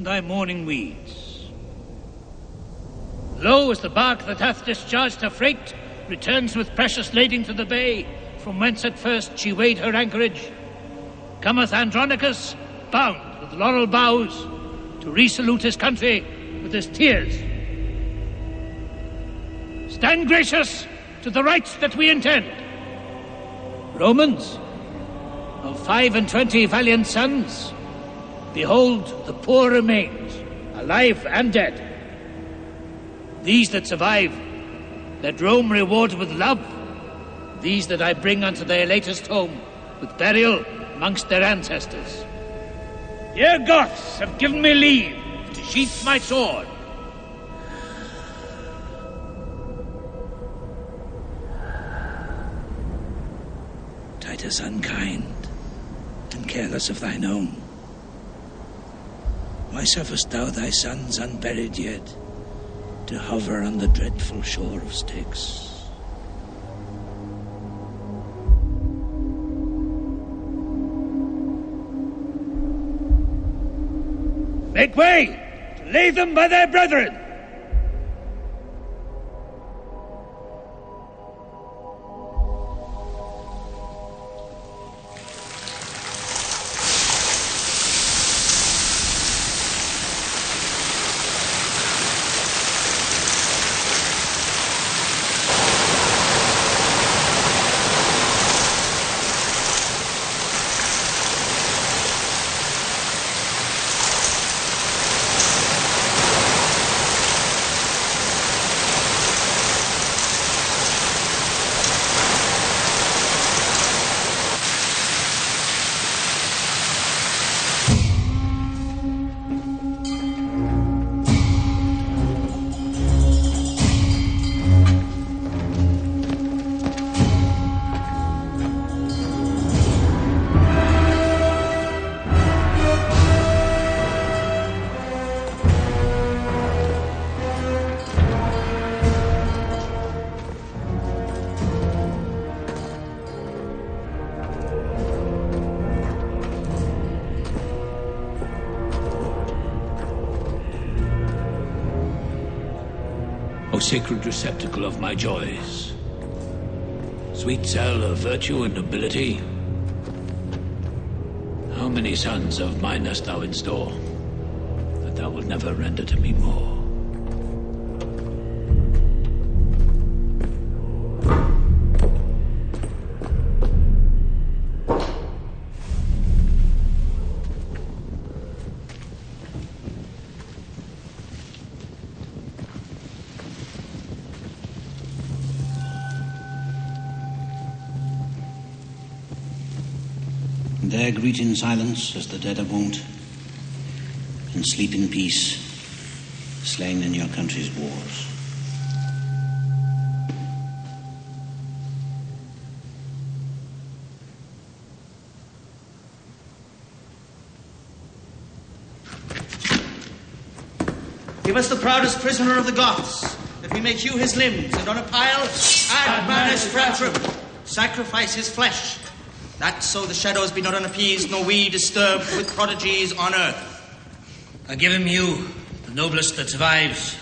thy mourning weeds. Lo, as the bark that hath discharged her freight returns with precious lading to the bay, from whence at first she weighed her anchorage, cometh Andronicus, bound with laurel boughs, to resalute his country with his tears. Stand gracious to the rights that we intend. Romans, of 25 valiant sons, behold, the poor remains, alive and dead. These that survive, that Rome reward with love, these that I bring unto their latest home, with burial amongst their ancestors. Ye Goths have given me leave to sheath my sword. Titus, unkind and careless of thine own, why sufferest thou thy sons unburied yet to hover on the dreadful shore of Styx? Make way to lay them by their brethren. O sacred receptacle of my joys, sweet cell of virtue and nobility, how many sons of mine hast thou in store, that thou wilt never render to me more? There greet in silence as the dead are wont, and sleep in peace, slain in your country's wars. Give us the proudest prisoner of the Goths, that we may hew his limbs, and on a pile add Manus Fratrem, sacrifice his flesh, that so the shadows be not unappeased, nor we disturbed with prodigies on earth. I give him you, the noblest that survives,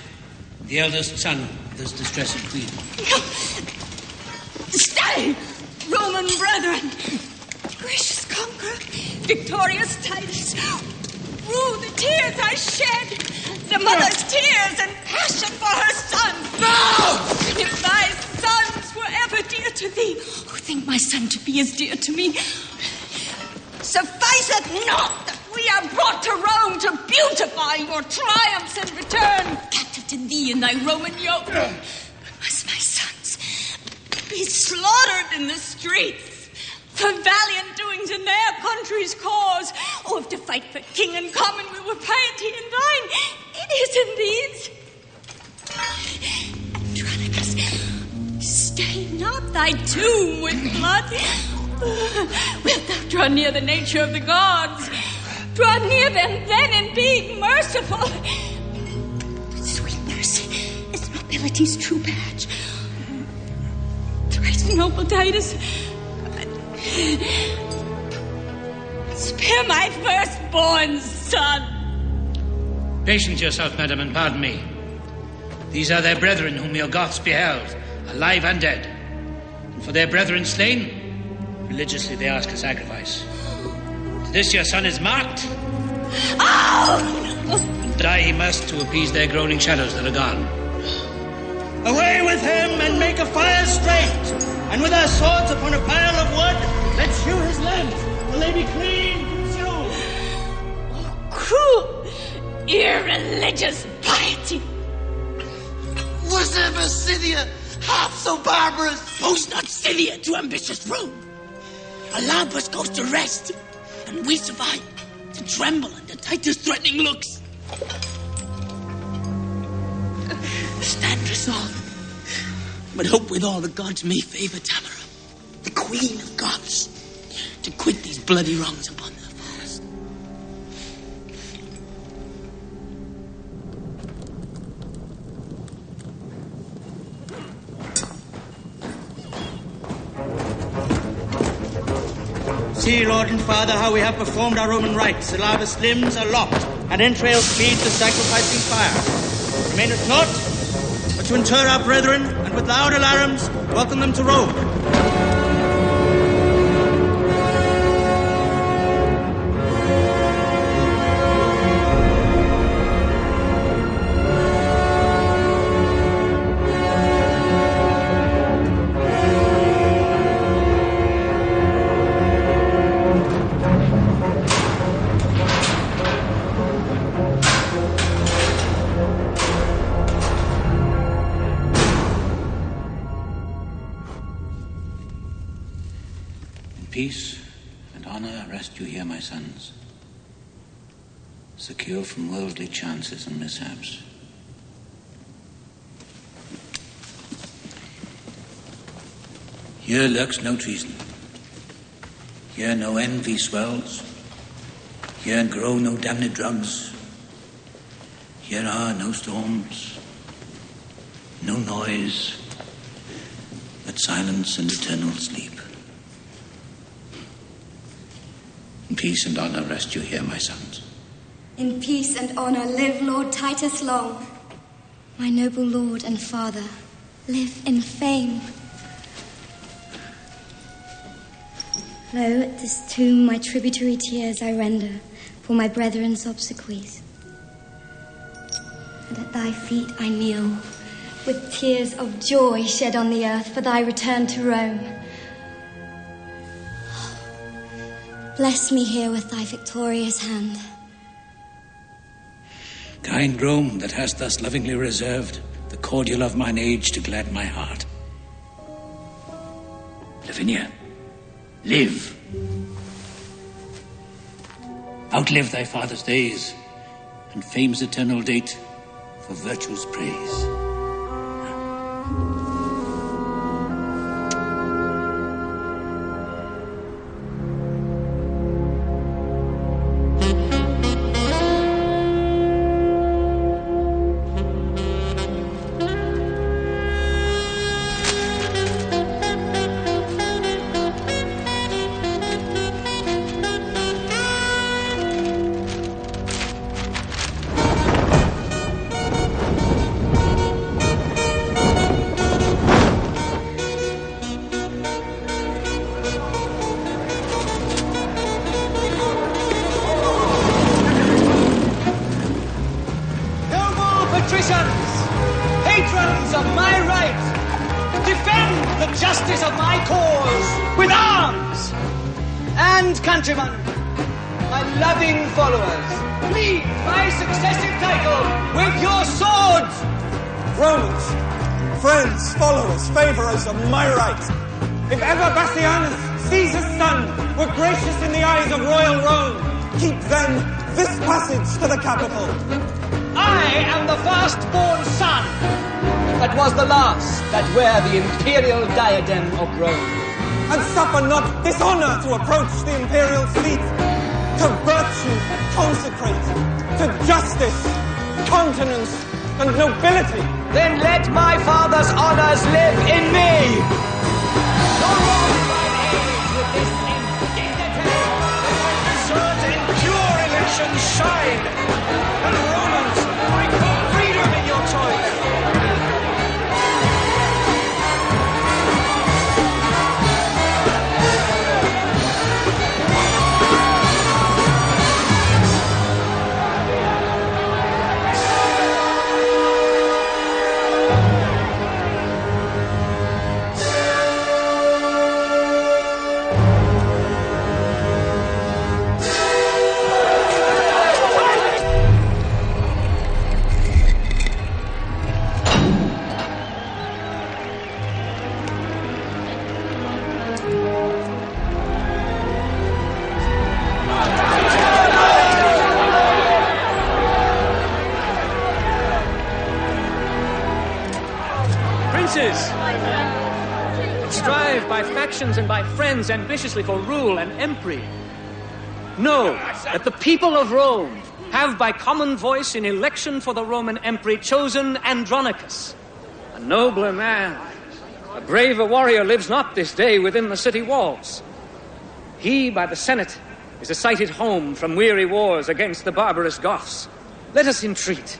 the eldest son of this distressed queen. Stay, Roman brethren! Gracious conqueror, victorious Titus, rue the tears I shed, the mother's tears and passion for her son. No! If thy sons were ever dear to thee, who think my son to be as dear to me, suffice it not that we are brought to Rome to beautify your triumphs and return captive to thee in thy Roman yoke. Must my sons be slaughtered in the streets for valiant doings in their country's cause? Or if to fight for king and common we were piety in thine, it is indeed. Andronicus, stain not thy tomb with blood. Wilt thou draw near the nature of the gods? Draw near them then and be merciful. Sweet mercy is nobility's true badge. Thrice noble Titus, spare my firstborn son. Patience yourself, madam, and pardon me. These are their brethren whom your Goths beheld, alive and dead. And for their brethren slain, religiously they ask a sacrifice. To this your son is marked. And die he must to appease their groaning shadows that are gone. Away with him and make a fire straight, and with our swords upon a pile of wood, let's hew his limbs, till they be clean consumed. Cruel, irreligious piety. Was ever Scythia half so barbarous? Boast not Scythia to ambitious Rome. Olympus goes to rest, and we survive to tremble under Titus' threatening looks. Stand resolved, but hope with all the gods may favor Tamara, the queen of gods, to quit these bloody wrongs upon their foes. See, Lord and Father, how we have performed our Roman rites. Alarbus' limbs are lopped, and entrails feed the sacrificing fire. Remaineth naught but to inter our brethren, and with loud alarums welcome them to Rome. Peace and honor rest you here, my sons, secure from worldly chances and mishaps. Here lurks no treason. Here no envy swells. Here grow no damned drugs. Here are no storms, no noise, but silence and eternal sleep. In peace and honor rest you here, my sons. In peace and honor live Lord Titus long. My noble lord and father, live in fame. Lo, at this tomb my tributary tears I render for my brethren's obsequies. And at thy feet I kneel, with tears of joy shed on the earth for thy return to Rome. Bless me here with thy victorious hand. Kind Rome, that hast thus lovingly reserved the cordial of mine age to glad my heart. Lavinia, live. Outlive thy father's days, and fame's eternal date for virtue's praise. Countrymen, my loving followers, plead my successive title with your swords. Romans, friends, followers, favourers of my right. If ever Bassianus, Caesar's son, were gracious in the eyes of royal Rome, keep then this passage to the capital. I am the firstborn son that was the last that wear the imperial diadem of Rome. And suffer not dishonour to approach the imperial seat. To virtue consecrate, to justice, continence, and nobility. Then let my father's honours live in me. No wrong by age with this indignity. Certain pure elections shine, and Romans princes strive by factions and by friends ambitiously for rule and empery. Know that the people of Rome have by common voice in election for the Roman empery chosen Andronicus, a nobler man, a braver warrior lives not this day within the city walls. He, by the Senate, is a sighted home from weary wars against the barbarous Goths. Let us entreat,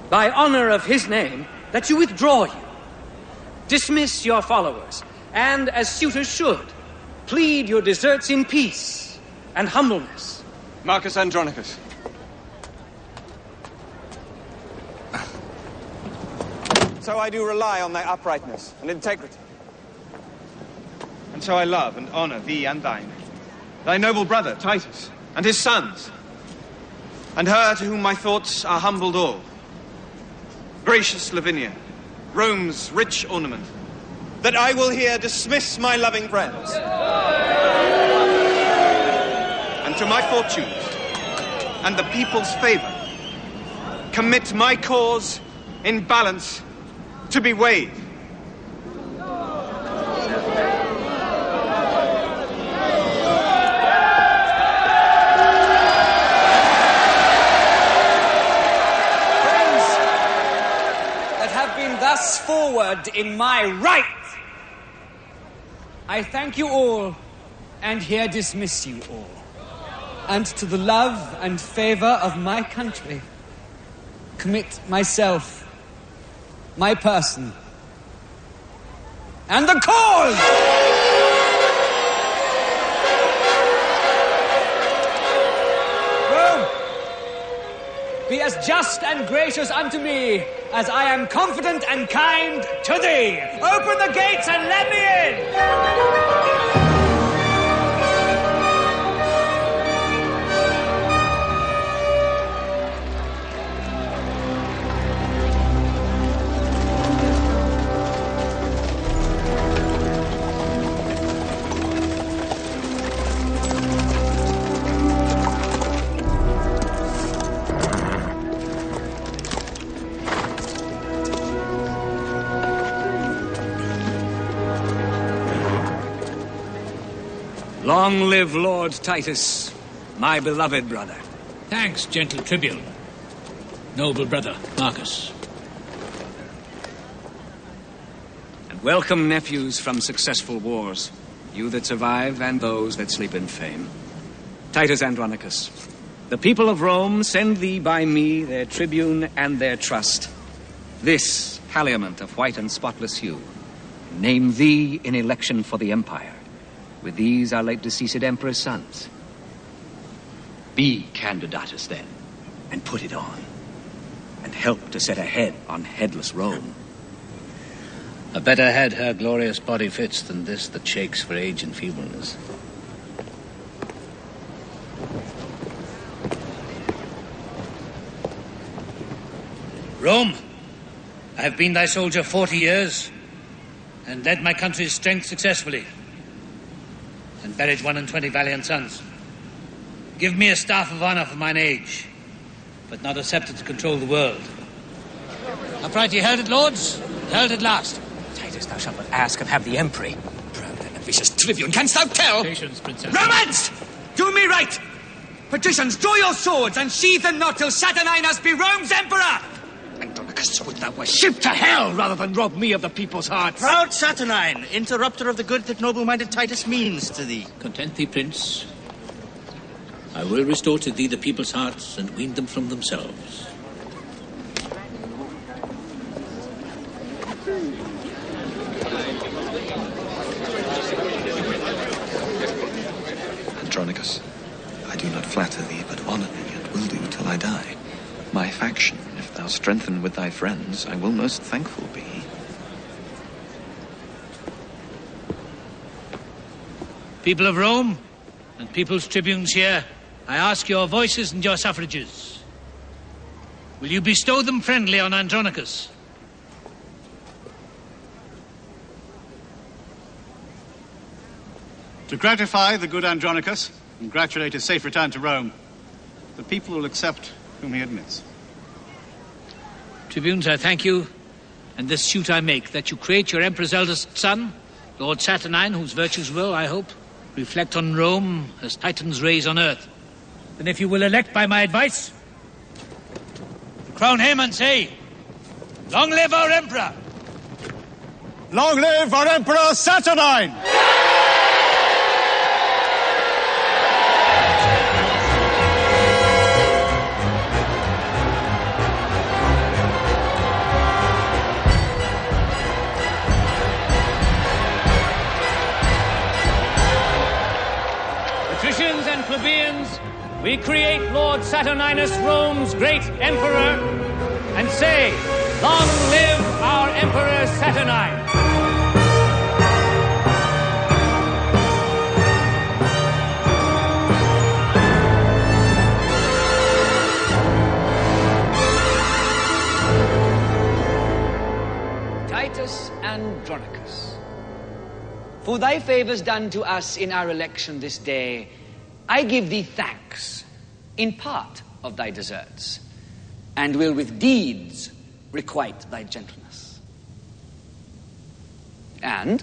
by honor of his name, that you withdraw you. Dismiss your followers, and, as suitors should, plead your deserts in peace and humbleness. Marcus Andronicus. So I do rely on thy uprightness and integrity. And so I love and honor thee and thine, thy noble brother, Titus, and his sons, and her to whom my thoughts are humbled all. Gracious Lavinia, Rome's rich ornament, that I will here dismiss my loving friends. And to my fortunes and the people's favor, commit my cause in balance to be weighed. Thus forward in my right, I thank you all, and here dismiss you all. And to the love and favor of my country, commit myself, my person, and the cause! Rome, be as just and gracious unto me as I am confident and kind to thee. Open the gates and let me in! Long live Lord Titus, my beloved brother. Thanks, gentle Tribune. Noble brother, Marcus. And welcome, nephews from successful wars, you that survive and those that sleep in fame. Titus Andronicus, the people of Rome send thee by me their tribune and their trust. This haliament of white and spotless hue, name thee in election for the empire. With these our late deceased emperor's sons. Be candidatus then, and put it on, and help to set a head on headless Rome. A better head her glorious body fits than this that shakes for age and feebleness. Rome, I have been thy soldier 40 years, and led my country's strength successfully, and buried 21 valiant sons. Give me a staff of honor for mine age, but not a scepter to control the world. Upright ye held it, lords, held at last. Titus, thou shalt but ask and have the empery. Proud and ambitious Tribune, canst thou tell? Patience, Princess. Romans! Do me right! Patricians, draw your swords and sheathe them not till Saturninus be Rome's emperor! Andronicus, would thou were shipped to hell rather than rob me of the people's hearts. Proud Saturnine, interrupter of the good that noble-minded Titus means to thee. Content thee, Prince. I will restore to thee the people's hearts and wean them from themselves. Andronicus, I do not flatter thee, but honor thee, and will do till I die. My faction, if thou strengthen with thy friends, I will most thankful be. People of Rome, and people's tribunes here, I ask your voices and your suffrages. Will you bestow them friendly on Andronicus? To gratify the good Andronicus, and congratulate his safe return to Rome, the people will accept whom he admits. Tribunes, I thank you, and this suit I make, that you create your Emperor's eldest son, Lord Saturnine, whose virtues will, I hope, reflect on Rome as Titans rays on earth. Then if you will elect by my advice, crown him and say, long live our Emperor! Long live our Emperor Saturnine! Patricians and plebeians, we create Lord Saturninus, Rome's great emperor, and say, long live our Emperor Saturnine! Titus Andronicus, for thy favours done to us in our election this day, I give thee thanks in part of thy deserts, and will with deeds requite thy gentleness. And,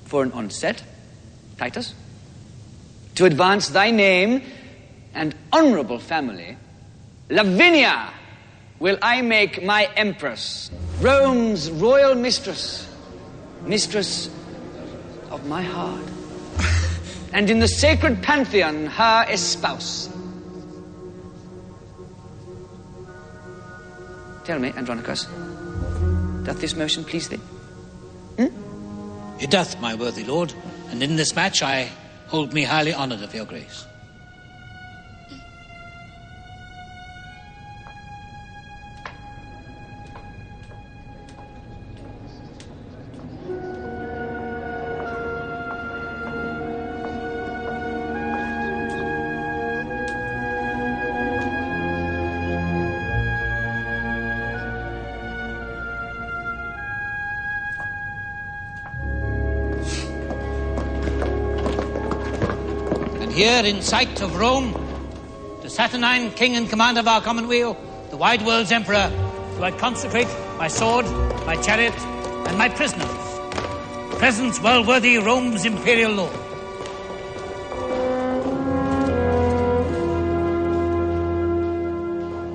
for an onset, Titus, to advance thy name and honourable family, Lavinia will I make my empress, Rome's royal mistress, mistress of my heart, and in the sacred pantheon her espouse. Tell me, Andronicus, doth this motion please thee? It doth, my worthy lord, and in this match I hold me highly honoured of your grace. Here, in sight of Rome, the Saturnine, king and commander of our commonweal, the wide world's emperor, do I consecrate my sword, my chariot, and my prisoners. Presents well worthy Rome's imperial lord.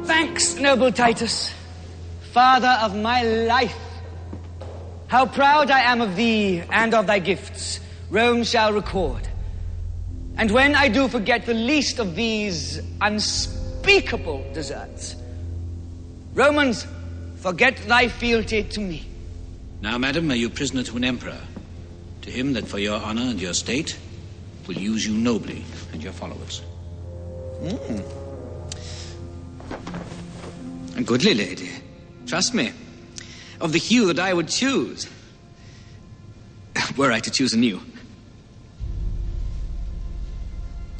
Thanks, noble Titus, father of my life. How proud I am of thee and of thy gifts, Rome shall record. And when I do forget the least of these unspeakable deserts, Romans, forget thy fealty to me. Now, madam, are you prisoner to an emperor? To him that for your honour and your state will use you nobly and your followers. A goodly lady, trust me, of the hue that I would choose, were I to choose anew.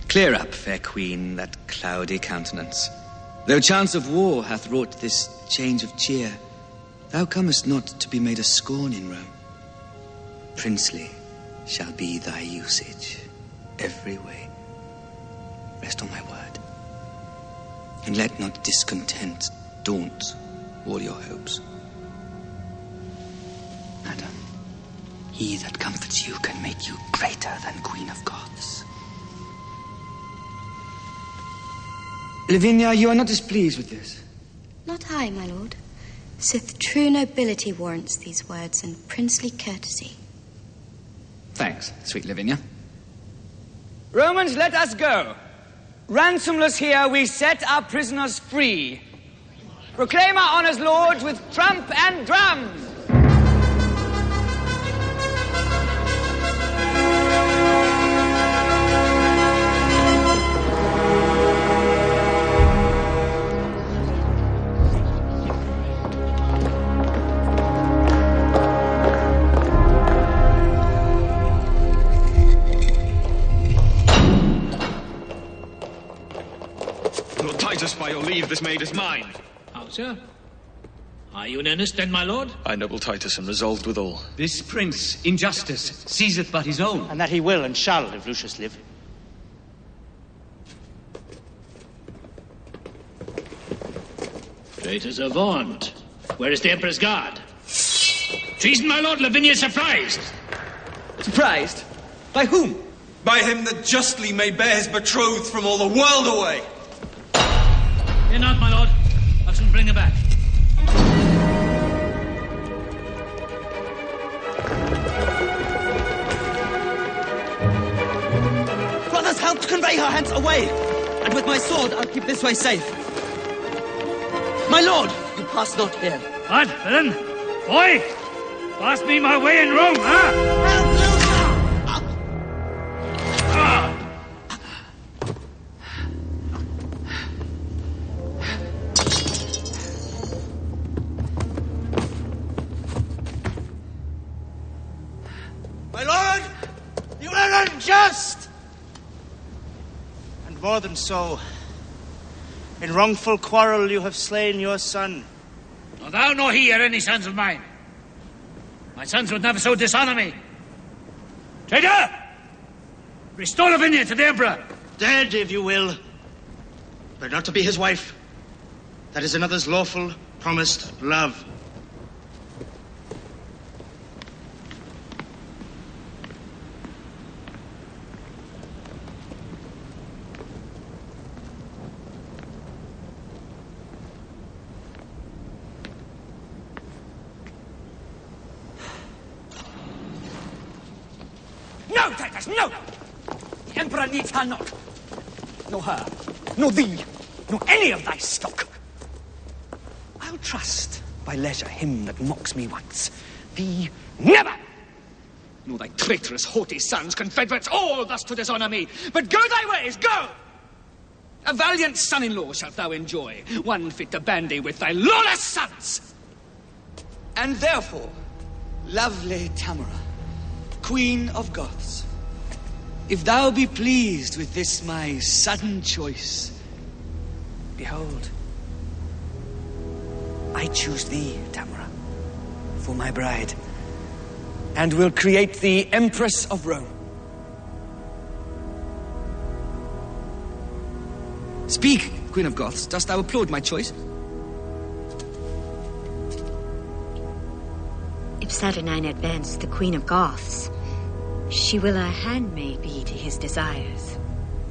Clear up, fair queen, that cloudy countenance. Though chance of war hath wrought this change of cheer, thou comest not to be made a scorn in Rome. Princely shall be thy usage, every way. Rest on my word. And let not discontent daunt all your hopes. Madam, he that comforts you can make you greater than Queen of Goths. Lavinia, you are not displeased with this? Not I, my lord. Sith true nobility warrants these words and princely courtesy. Thanks, sweet Lavinia. Romans, let us go. Ransomless here, we set our prisoners free. Proclaim our honours, lords, with trump and drum. By your leave, this maid is mine. How, sir? Are you in earnest, then, my lord? I, noble Titus, am resolved withal. This prince, injustice, seizeth but his own. And that he will and shall, if Lucius live. Traitors avaunt. Where is the Emperor's guard? Treason, my lord. Lavinia surprised. Surprised? By whom? By him that justly may bear his betrothed from all the world away. Fear not, my lord. I'll soon bring her back. Brothers, help to convey her hence away. And with my sword, I'll keep this way safe. My lord, you pass not here. What, villain? Boy! Pass me my way in Rome, huh? My lord, you are unjust! And more than so, in wrongful quarrel you have slain your son. Nor thou nor he are any sons of mine. My sons would never so dishonor me. Traitor! Restore Lavinia to the Emperor. Dead, if you will, but not to be his wife. That is another's lawful, promised love. No, Titus, no! The Emperor needs her not. Nor her, nor thee, nor any of thy stock. I'll trust by leisure him that mocks me once. Thee never! Nor thy traitorous haughty sons, confederates, all thus to dishonour me. But go thy ways, go! A valiant son-in-law shalt thou enjoy, one fit to bandy with thy lawless sons! And therefore, lovely Tamara, Queen of Goths, if thou be pleased with this my sudden choice, behold, I choose thee, Tamara, for my bride, and will create thee Empress of Rome. Speak, Queen of Goths, dost thou applaud my choice? If Saturnine advance the Queen of Goths, she will a handmaid be to his desires,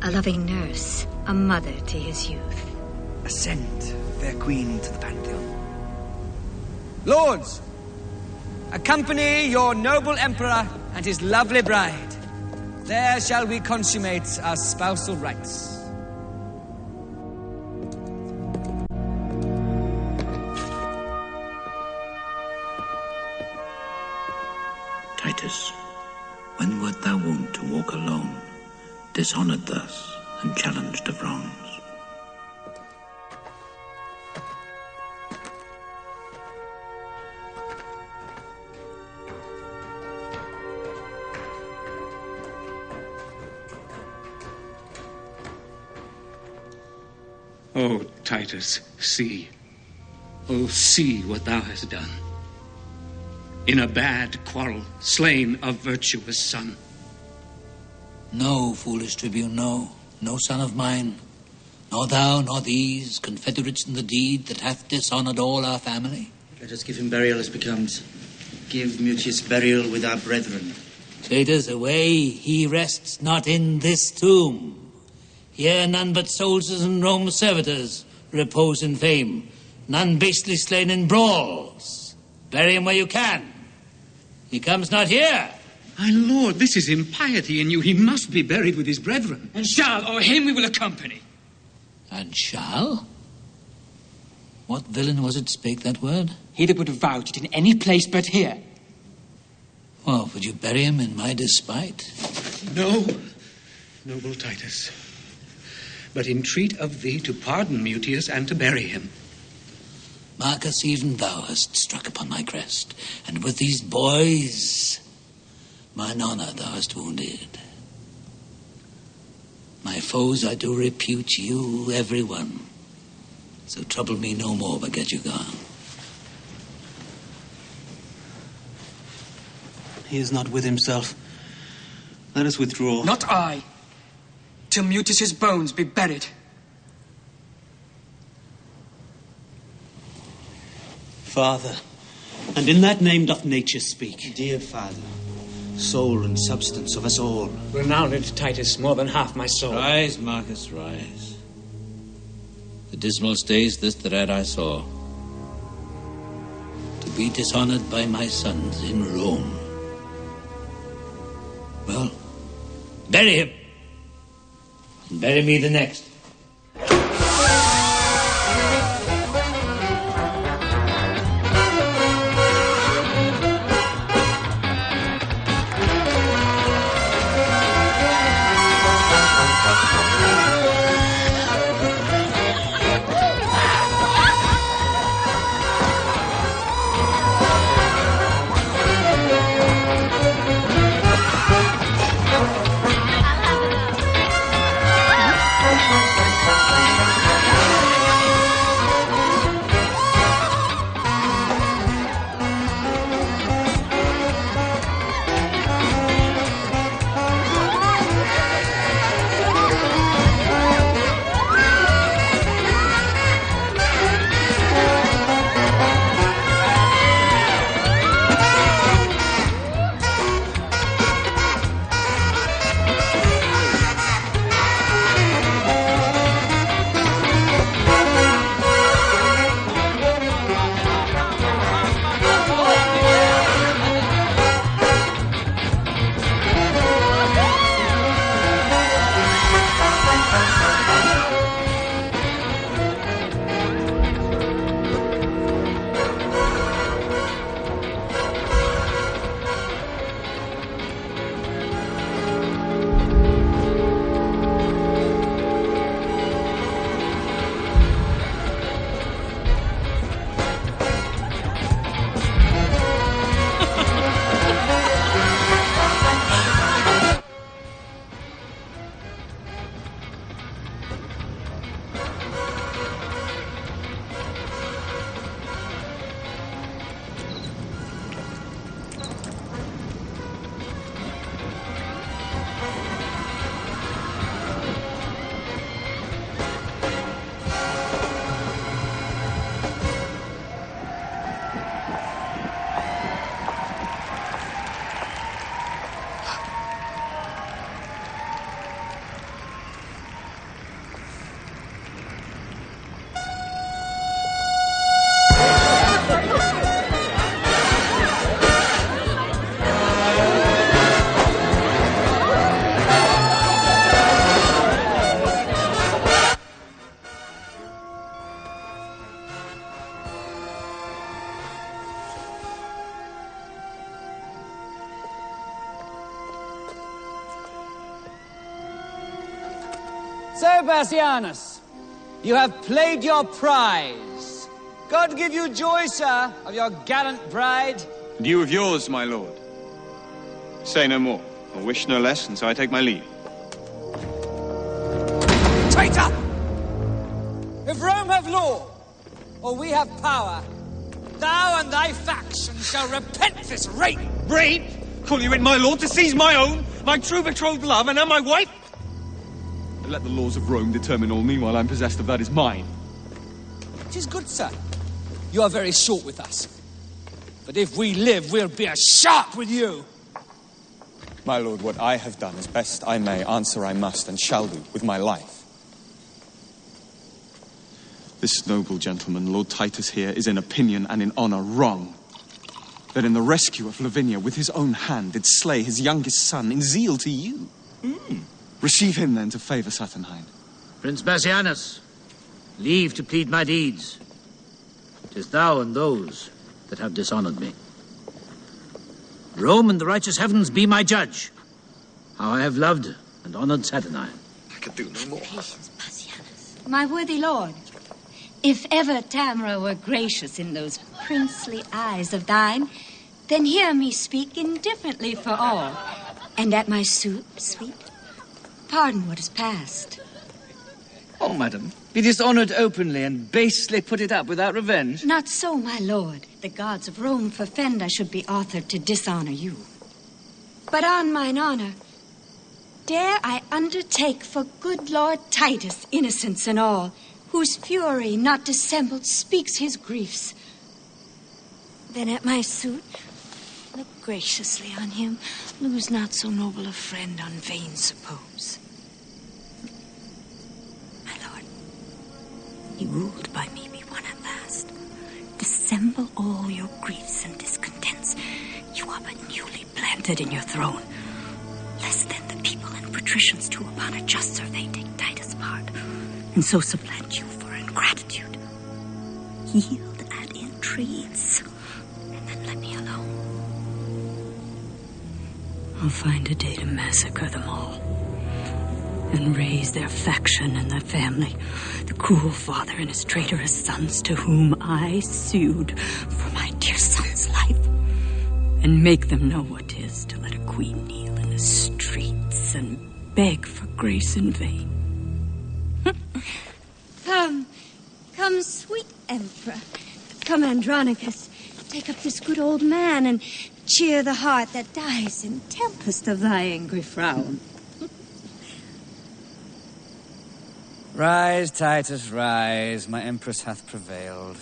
a loving nurse, a mother to his youth. Ascend, fair queen, to the Pantheon. Lords, accompany your noble emperor and his lovely bride. There shall we consummate our spousal rights. Titus, when wert thou wont to walk alone, dishonoured thus and challenged of wrongs? Oh, Titus, see. Oh, see what thou hast done. In a bad quarrel, slain a virtuous son. No, foolish tribune, no. No son of mine. Nor thou, nor these, confederates in the deed that hath dishonoured all our family. Let us give him burial as becomes. Give Mutius burial with our brethren. Traitors, away, he rests not in this tomb. Here none but soldiers and Rome's servitors repose in fame. None basely slain in brawls. Bury him where you can. He comes not here. My lord, this is impiety in you. He must be buried with his brethren. And shall, or him we will accompany. And shall? What villain was it spake that word? He that would have vowed it in any place but here. Well, would you bury him in my despite? No, noble Titus. But entreat of thee to pardon Mutius and to bury him. Marcus, even thou hast struck upon my crest, and with these boys mine honour thou hast wounded. My foes I do repute you, every one. So trouble me no more, but get you gone. He is not with himself. Let us withdraw. Not I, till Mutius's bones be buried. Father, And in that name doth nature speak. Dear Father, soul and substance of us all. Renowned Titus, more than half my soul. Rise, Marcus, rise. The dismal stage this dread I saw. To be dishonored by my sons in Rome. Well, bury him. And bury me the next. So, Bassianus, you have played your prize. God give you joy, sir, of your gallant bride. And you of yours, my lord. Say no more, or wish no less, and so I take my leave. Traitor! If Rome have law, or we have power, thou and thy faction shall repent this rape. Rape? Call you in, my lord, to seize my own, my true betrothed love, and now my wife? And let the laws of Rome determine all. Meanwhile, I'm possessed of that is mine. It is good, sir. You are very short with us. But if we live, we'll be as sharp with you. My lord, what I have done as best I may, answer I must and shall do with my life. This noble gentleman, Lord Titus here, is in opinion and in honor wrong. That in the rescue of Lavinia with his own hand did slay his youngest son in zeal to you. Receive him then to favor Saturnine. Prince Bassianus, leave to plead my deeds. 'Tis thou and those that have dishonored me. Rome and the righteous heavens be my judge, how I have loved and honored Saturnine. I could do no more. My worthy lord, if ever Tamara were gracious in those princely eyes of thine, then hear me speak indifferently for all, and at my suit, sweet, pardon what is past. Oh, madam, be dishonored openly and basely put it up without revenge. Not so, my lord. The gods of Rome forfend I should be authored to dishonor you. But on mine honor, dare I undertake for good Lord Titus, innocence and all, whose fury not dissembled speaks his griefs. Then at my suit, look graciously on him. Lose not so noble a friend on vain suppose. My lord, he ruled by me be won at last. Dissemble all your griefs and discontents. You are but newly planted in your throne. Lest then the people and patricians too upon a just survey take Titus' part, and so supplant you for ingratitude. Yield at entreats, and then let me alone. I'll find a day to massacre them all, and raise their faction and their family, the cruel father and his traitorous sons to whom I sued for my dear son's life, and make them know what 'tis to let a queen kneel in the streets and beg for grace in vain. Come, sweet Emperor. Come, Andronicus. Take up this good old man and cheer the heart that dies in tempest of thy angry frown. Rise, Titus, rise. My empress hath prevailed.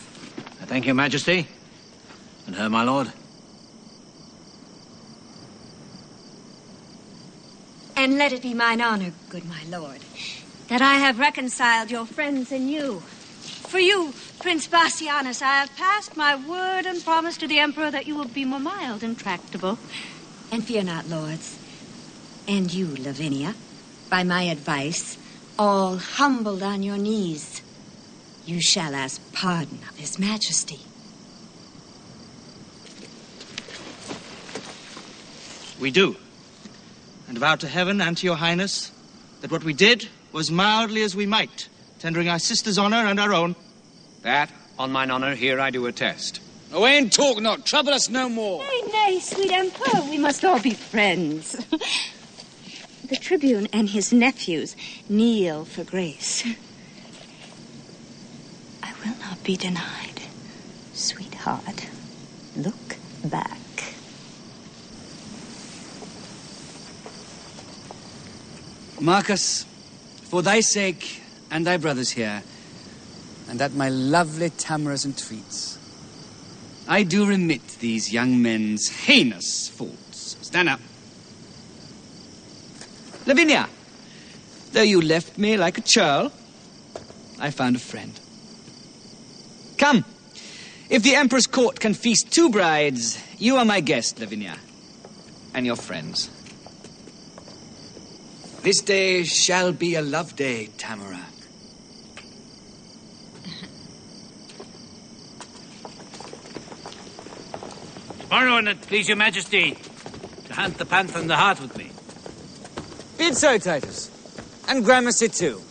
I thank your majesty. And her, my lord. And let it be mine honor, good my lord, that I have reconciled your friends and you. For you, Prince Bassianus, I have passed my word and promise to the Emperor that you will be more mild and tractable. And fear not, lords. And you, Lavinia, by my advice, all humbled on your knees, you shall ask pardon of his majesty. We do. And vow to heaven and to your highness that what we did was mildly as we might, tendering our sister's honor and our own. That, on mine honor, here I do attest. Away and talk not. Trouble us no more. Nay, nay, sweet Emperor, we must all be friends. The tribune and his nephews kneel for grace. I will not be denied. Sweetheart, look back. Marcus, for thy sake and thy brothers here, and at my lovely Tamara's entreats, I do remit these young men's heinous faults. Stand up. Lavinia, though you left me like a churl, I found a friend. Come, if the Emperor's court can feast two brides, you are my guest, Lavinia, and your friends. This day shall be a love day, Tamara. Tomorrow, and it please your majesty, to hunt the panther and the hart with me. Be it so, Titus. And Gramercy too.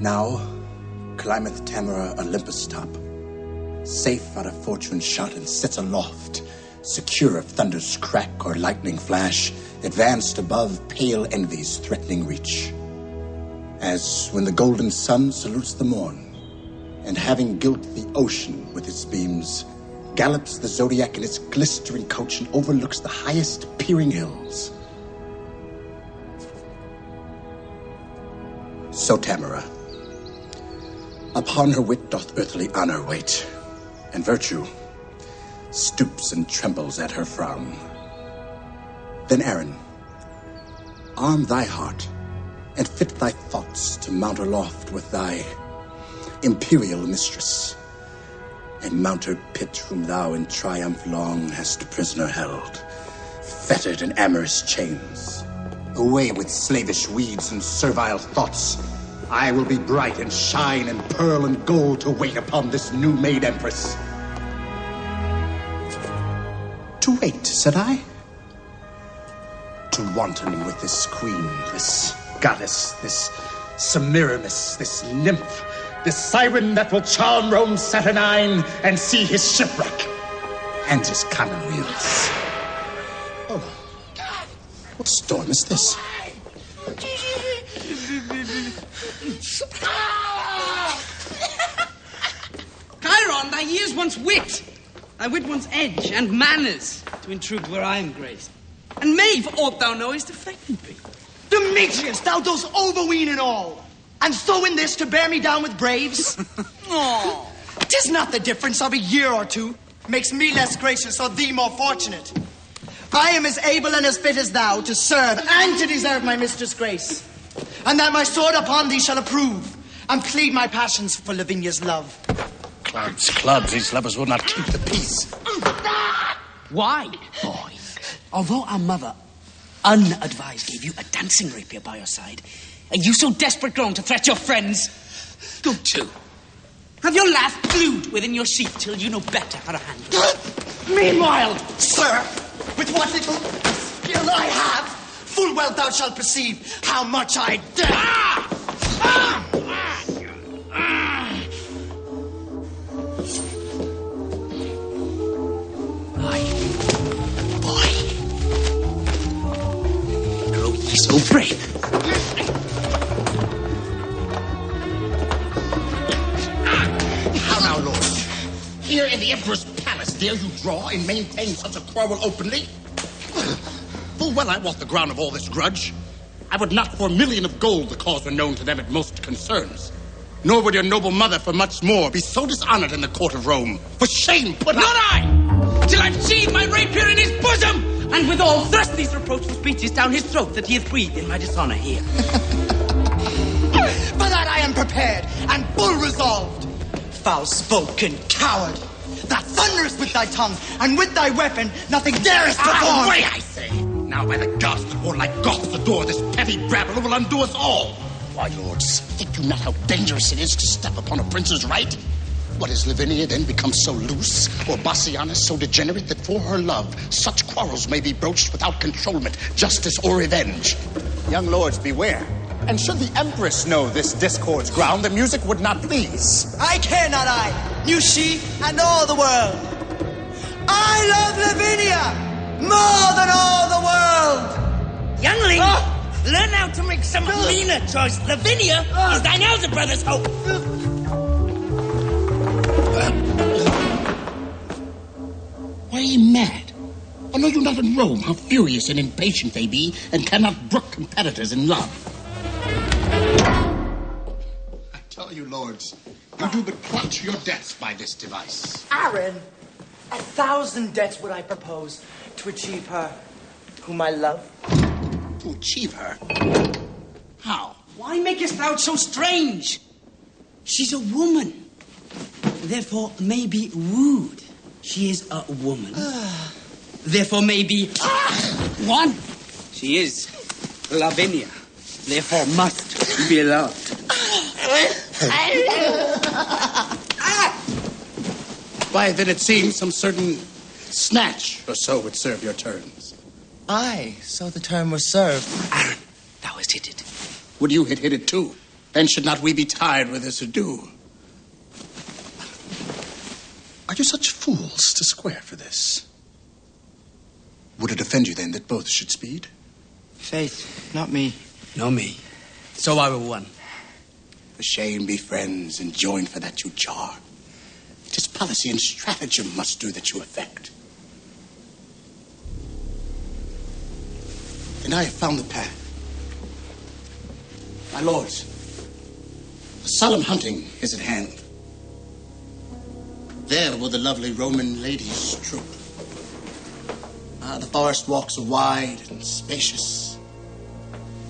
Now climbeth Tamara Olympus' top, safe out of fortune's shot, and sits aloft, secure of thunder's crack or lightning flash, advanced above pale envy's threatening reach. As when the golden sun salutes the morn, and having gilt the ocean with its beams, gallops the zodiac in its glistering coach and overlooks the highest peering hills. So Tamara, upon her wit doth earthly honor wait, and virtue stoops and trembles at her frown. Then Aaron, arm thy heart, and fit thy thoughts to mount aloft with thy imperial mistress, and mount her pit whom thou in triumph long hast prisoner held, fettered in amorous chains. Away with slavish weeds and servile thoughts. I will be bright and shine and pearl and gold to wait upon this new-made empress. To wait, said I? To wanton with this queen, this goddess, this Semiramis, this nymph, this siren that will charm Rome's Saturnine and see his shipwreck and his commonweals. Oh, what storm is this? Chiron, thy years once wit, thy wit once edge and manners to intrude where I am graced. And may, for aught thou knowest, affected be. Demetrius, thou dost overween in all, and so in this to bear me down with braves? Oh, 'tis not the difference of a year or two makes me less gracious or thee more fortunate. I am as able and as fit as thou to serve and to deserve my mistress' grace, and that my sword upon thee shall approve and plead my passions for Lavinia's love. Clubs, these lovers will not keep the peace. Why, boy? Although our mother, unadvised, gave you a dancing rapier by your side, are you so desperate grown to threat your friends? Go to. Have your laugh glued within your sheath till you know better how to handle it. Meanwhile, sir, with what little skill I have, full well thou shalt perceive how much I dare. So brave. How now, Lord? Here in the Emperor's palace, dare you draw and maintain such a quarrel openly? Full well I wot the ground of all this grudge. I would not for a million of gold the cause were known to them it most concerns. Nor would your noble mother for much more be so dishonored in the court of Rome. For shame put Not I! Till I've sheathed my rapier in his bosom! And withal thrust these reproachful speeches down his throat that he hath breathed in my dishonor here. For that I am prepared and full resolved. Foul-spoken coward, that thunderest with thy tongue, and with thy weapon nothing darest perform. Away, I say! Now by the gods that warlike Goths adore, this petty brabbler will undo us all. Why, lords, think you not how dangerous it is to step upon a prince's right? What, is Lavinia then become so loose, or Bassianus so degenerate that for her love such quarrels may be broached without controlment, justice, or revenge? Young lords, beware. And should the Empress know this discord's ground, the music would not please. I care not, I, knew she and all the world. I love Lavinia more than all the world. Youngling, learn now to make some meaner choice. Lavinia is thine elder brother's hope. Why are ye mad? Or know you not in Rome how furious and impatient they be, and cannot brook competitors in love? I tell you, lords, you do but clutch your debts by this device. Aaron, 1,000 debts would I propose to achieve her whom I love. To achieve her? How? Why makest thou it so strange? She's a woman, therefore may be wooed. She is a woman, therefore may be won. She is Lavinia, therefore must be loved. Why, then it seems some certain snatch or so would serve your turns. Aye, so the term was served. Aaron, thou hast hit it. Would you had hit it too? Then should not we be tired with this ado? Are you such fools to square for this? Would it offend you then that both should speed? Faith, not me. No me. So I will one. For shame be friends, and join for that you jar. 'Tis policy and stratagem must do that you effect. And I have found the path. My lords, a solemn hunting is at hand. There will the lovely Roman ladies troop. The forest walks are wide and spacious.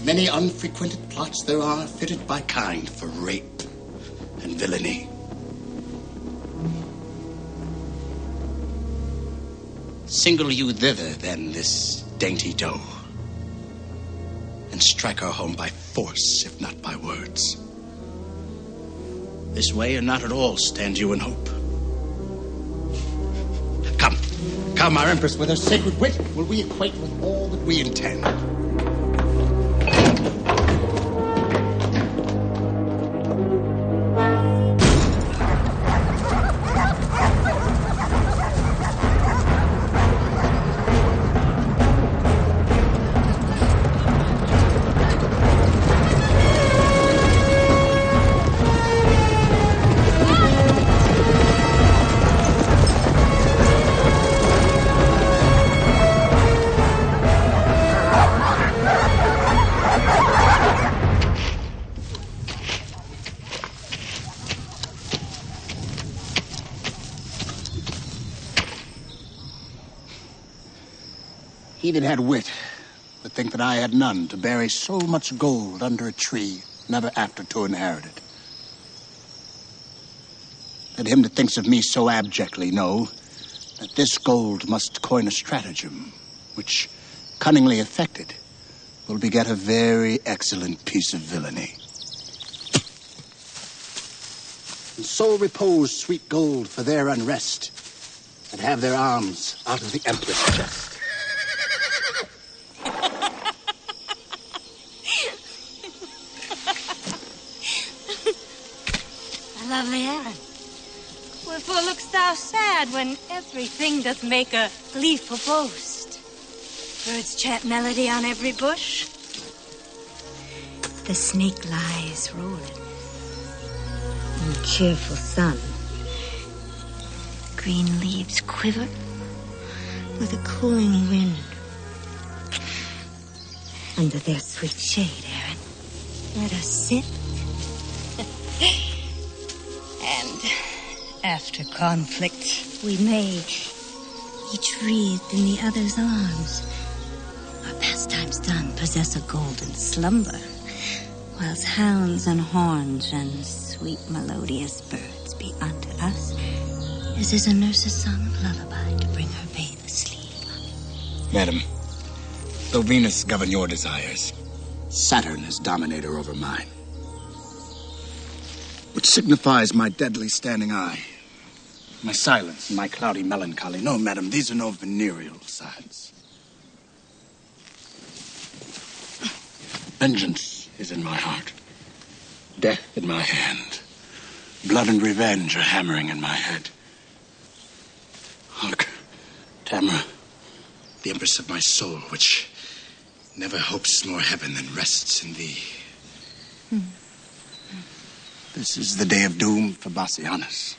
Many unfrequented plots there are fitted by kind for rape and villainy. Single you thither, then, this dainty doe, and strike her home by force, if not by words. This way, and not at all, stand you in hope. Come, our Empress, with her sacred wit, will we acquaint with all that we intend. He that had wit would think that I had none to bury so much gold under a tree, never after to inherit it. Let him that thinks of me so abjectly know that this gold must coin a stratagem, which, cunningly effected, will beget a very excellent piece of villainy. And so repose sweet gold for their unrest, and have their arms out of the Empress' chest. Lovely Aaron, wherefore look'st thou sad when everything doth make a gleeful boast? Birds chant melody on every bush. The snake lies rolling in the cheerful sun. Green leaves quiver with a cooling wind. Under their sweet shade, Aaron, let us sit. And after conflict, we may, each wreathed in the other's arms, our pastimes done, possess a golden slumber, whilst hounds and horns and sweet melodious birds be unto us as is a nurse's song of lullaby to bring her babe asleep. Madam, though Venus govern your desires, Saturn is dominator over mine. Which signifies my deadly standing eye, my silence, and my cloudy melancholy. No, madam, these are no venereal signs. Vengeance is in my heart, death in my hand, blood and revenge are hammering in my head. Hark, Tamra, the empress of my soul, which never hopes more heaven than rests in thee. This is the day of doom for Bassianus.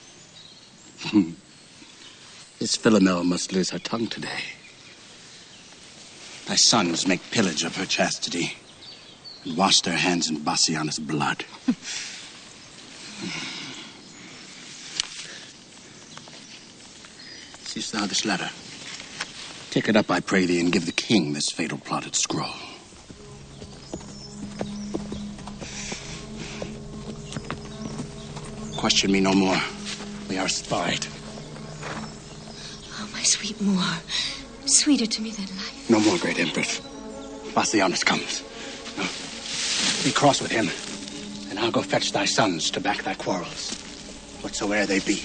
This Philomel must lose her tongue today. Thy sons make pillage of her chastity and wash their hands in Bassianus' blood. Seest thou this letter? Take it up, I pray thee, and give the king this fatal plotted scroll. Question me no more. We are spied. Oh, my sweet Moor, sweeter to me than life. No more, great empress. Bassianus comes. No. Be cross with him, and I'll go fetch thy sons to back thy quarrels, whatsoe'er they be.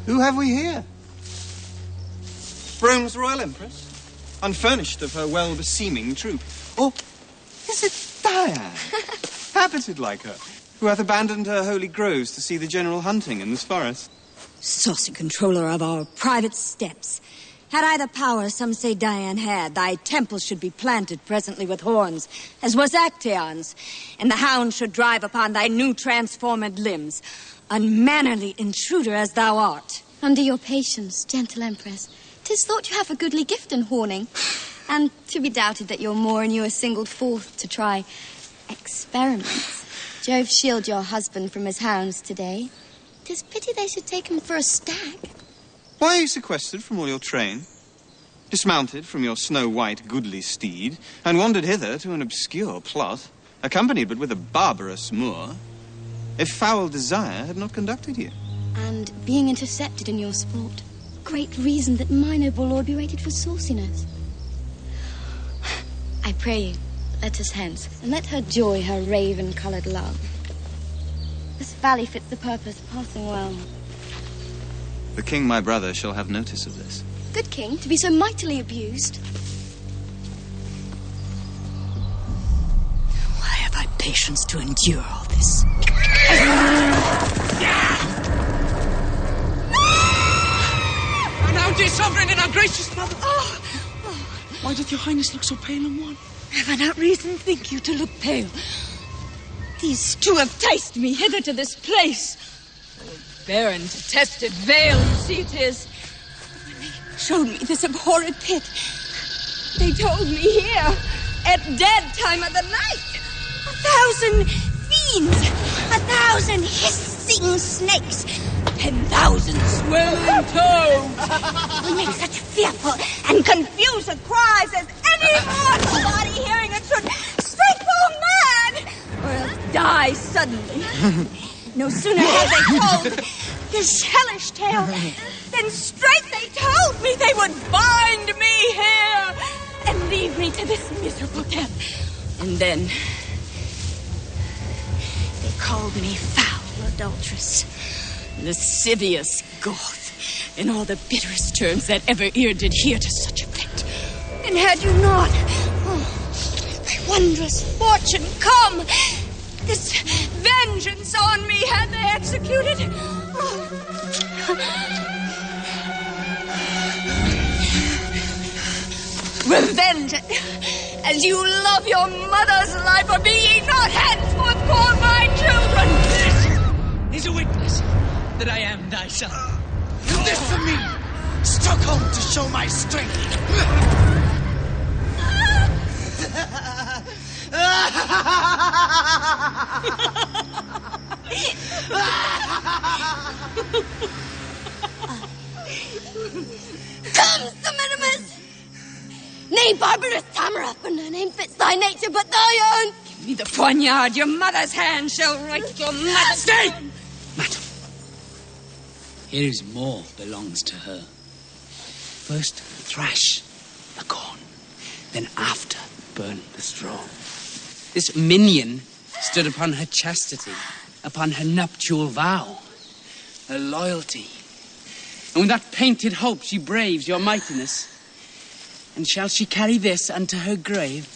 Who have we here? Rome's royal empress, unfurnished of her well-beseeming troop. Or is it Diane, habited like her, who hath abandoned her holy groves to see the general hunting in this forest? Saucy controller of our private steppes. Had I the power some say Diane had, thy temples should be planted presently with horns, as was Actaeon's, and the hound should drive upon thy new transformed limbs, unmannerly intruder as thou art. Under your patience, gentle empress, 'tis thought you have a goodly gift in horning, and to be doubted that your Moor and you are singled forth to try experiments. Jove shield your husband from his hounds today. 'Tis pity they should take him for a stag. Why are you sequestered from all your train, dismounted from your snow-white goodly steed, and wandered hither to an obscure plot, accompanied but with a barbarous Moor, if foul desire had not conducted you? And being intercepted in your sport, great reason that my noble lord be rated for sauciness. I pray you, let us hence, and let her joy her raven-coloured love. This valley fits the purpose passing well. The king, my brother, shall have notice of this. Good king, to be so mightily abused. Why have I patience to endure all this? And our dear sovereign and our gracious mother. Why doth your highness look so pale and wan? Have I not reason, think you, to look pale? These two have enticed me hither to this place. Barren, detested vale, you see it is. When they showed me this abhorred pit, they told me here, at dead time of the night, 1,000 fiends, 1,000 hissing snakes, 10,000 swelling toads will make such fearful and confused cries as any mortal body hearing it should straight fall mad or else die suddenly. No sooner had they told this hellish tale than straight they told me they would bind me here and leave me to this miserable death. And then they called me foul adulteress, lascivious Goth, in all the bitterest terms that ever ear did hear to such effect. And had you not, by wondrous fortune come, this vengeance on me had they executed. Revenge it, as you love your mother's life, or be ye not henceforth called my children. This is a witness that I am thy son. And this for me, Stockholm to show my strength. Come, Semiramis! Nay, barbarous Tamara, for no name fits thy nature but thy own. Give me the poignard, your mother's hand shall right your mother's... Stay! Madam, here is more belongs to her. First thrash the corn, then after burn the straw. This minion stood upon her chastity, upon her nuptial vow, her loyalty. And with that painted hope she braves your mightiness. And shall she carry this unto her grave?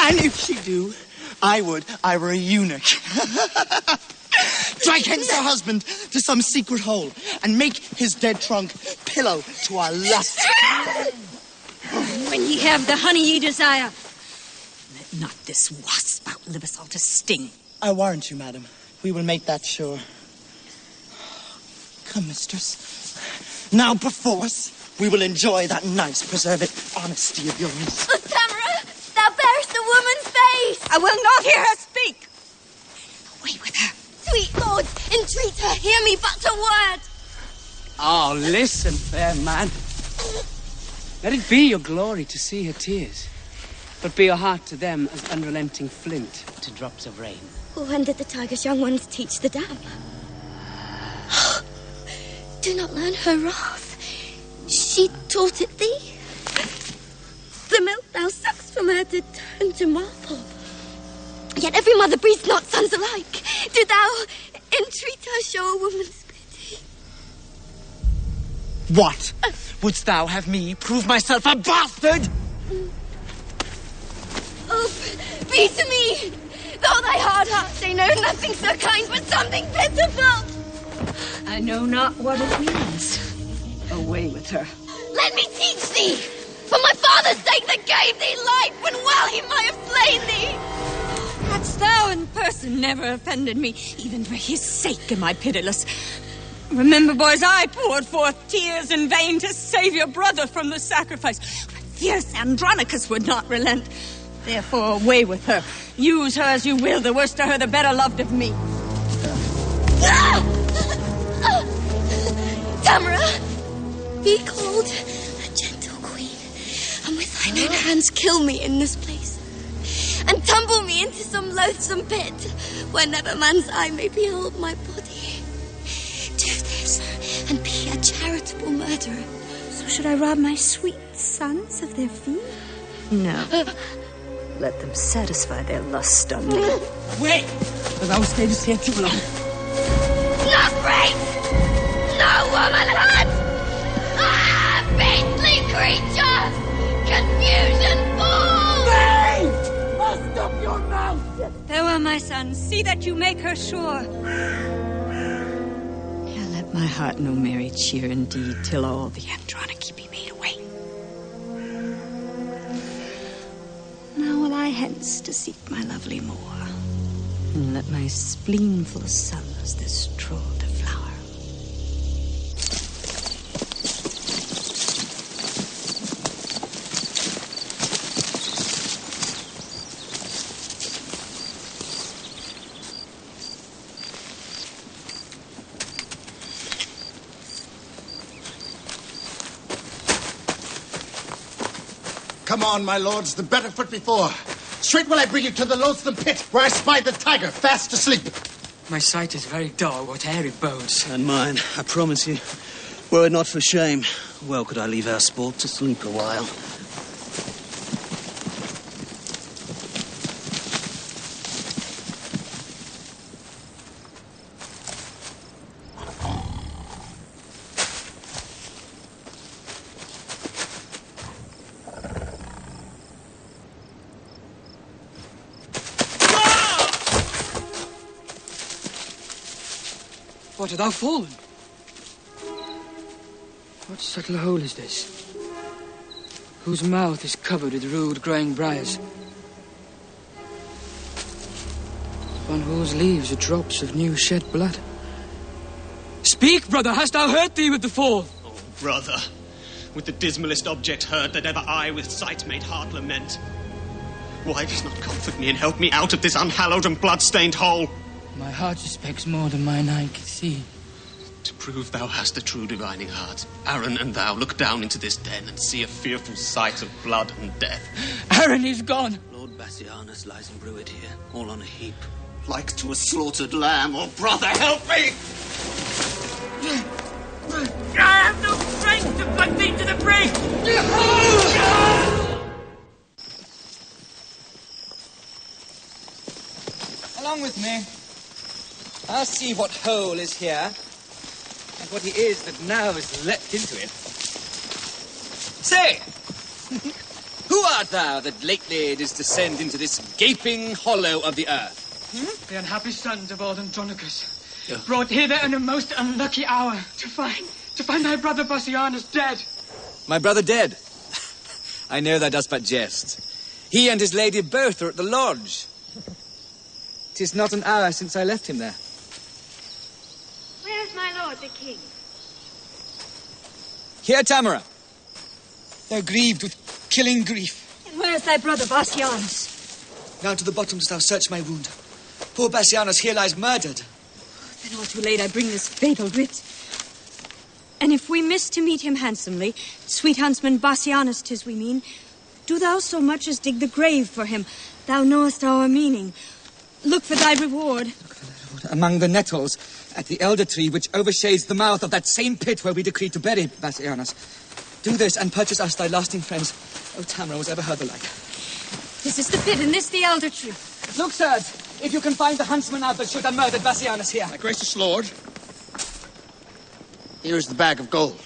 And if she do, I were a eunuch. Drag hence her husband to some secret hole and make his dead trunk pillow to our lust. When ye have the honey ye desire, let not this wasp outlive us all to sting. I warrant you, madam, we will make that sure. Come, mistress. Now, perforce, we will enjoy that nice preserved honesty of yours. Oh, Tamara, thou bearest a woman's face. I will not hear her speak. Away with her. Sweet lords, entreat her, hear me but a word. Oh, listen, fair man. Let it be your glory to see her tears, but be your heart to them as unrelenting flint to drops of rain. When did the tiger's young ones teach the dam? Do not learn her wrath. She taught it thee. The milk thou suckst from her did turn to marble. Yet every mother breeds not sons alike. Do thou entreat her show a woman's pity? What? Wouldst thou have me prove myself a bastard? Oh, be to me, though thy hard heart say no, nothing so kind, but something pitiful. I know not what it means. Away with her. Let me teach thee, for my father's sake that gave thee life, when well he might have slain thee. Hadst thou in person never offended me, even for his sake am I pitiless. Remember, boys, I poured forth tears in vain to save your brother from the sacrifice. But fierce Andronicus would not relent. Therefore, away with her. Use her as you will, the worse to her, the better loved of me. Tamara, be called a gentle queen, and with thine own hands kill me in this place, and tumble me into some loathsome pit, where never man's eye may behold my body. Do this, and be a charitable murderer. So should I rob my sweet sons of their fee? No. Let them satisfy their lust on me. Wait! For thou stayest here too long. Not great! No womanhood! Ah, beastly creature! Confusion fool! Bust up your mouth! Farewell, my sons. See that you make her sure. Here let my heart know merry cheer indeed, till all the Andronici be made away. Now will I hence to seek my lovely moor, and let my spleenful sons this troll deflower. Come on, my lords, the better foot before. Straight will I bring you to the loathsome pit, where I spied the tiger fast asleep. My sight is very dull, whate'er it bodes. And mine, I promise you. Were it not for shame, well could I leave our sport to sleep a while. What, hast thou fallen? What subtle hole is this, whose mouth is covered with rude growing briars, upon whose leaves are drops of new shed blood? Speak, brother, hast thou hurt thee with the fall? Oh, brother, with the dismalest object heard that ever I with sight made heart lament. Why does not comfort me and help me out of this unhallowed and blood-stained hole? My heart suspects more than mine eye can see. To prove thou hast a true divining heart, Aaron and thou look down into this den and see a fearful sight of blood and death. Aaron is gone. Lord Bassianus lies in Bruid here, all on a heap. Like to a slaughtered lamb. Oh, brother, help me! I have no strength to put thee to the brink! Along with me. I'll see what hole is here, and what he is that now is leapt into it. Say, who art thou that lately didst descend into this gaping hollow of the earth? The unhappy sons of old Andronicus, brought hither in a most unlucky hour to find thy brother Bassianus dead. My brother dead? I know thou dost but jest. He and his lady both are at the lodge. 'Tis not an hour since I left him there. Where's my lord the king? Here, Tamara. Thou grieved with killing grief. And where's thy brother Bassianus? Now to the bottom dost thou search my wound. Poor Bassianus here lies murdered. Then all too late I bring this fatal writ. And if we miss to meet him handsomely, sweet huntsman Bassianus 'tis we mean, do thou so much as dig the grave for him. Thou knowest our meaning. Look for thy reward. Among the nettles at the elder tree which overshades the mouth of that same pit where we decreed to bury Bassianus. Do this and purchase us thy lasting friends. O Tamara, was ever heard the like? This is the pit, and this the elder tree. Look, sirs, if you can find the huntsman out that should have murdered Bassianus here. My gracious lord, here is the bag of gold.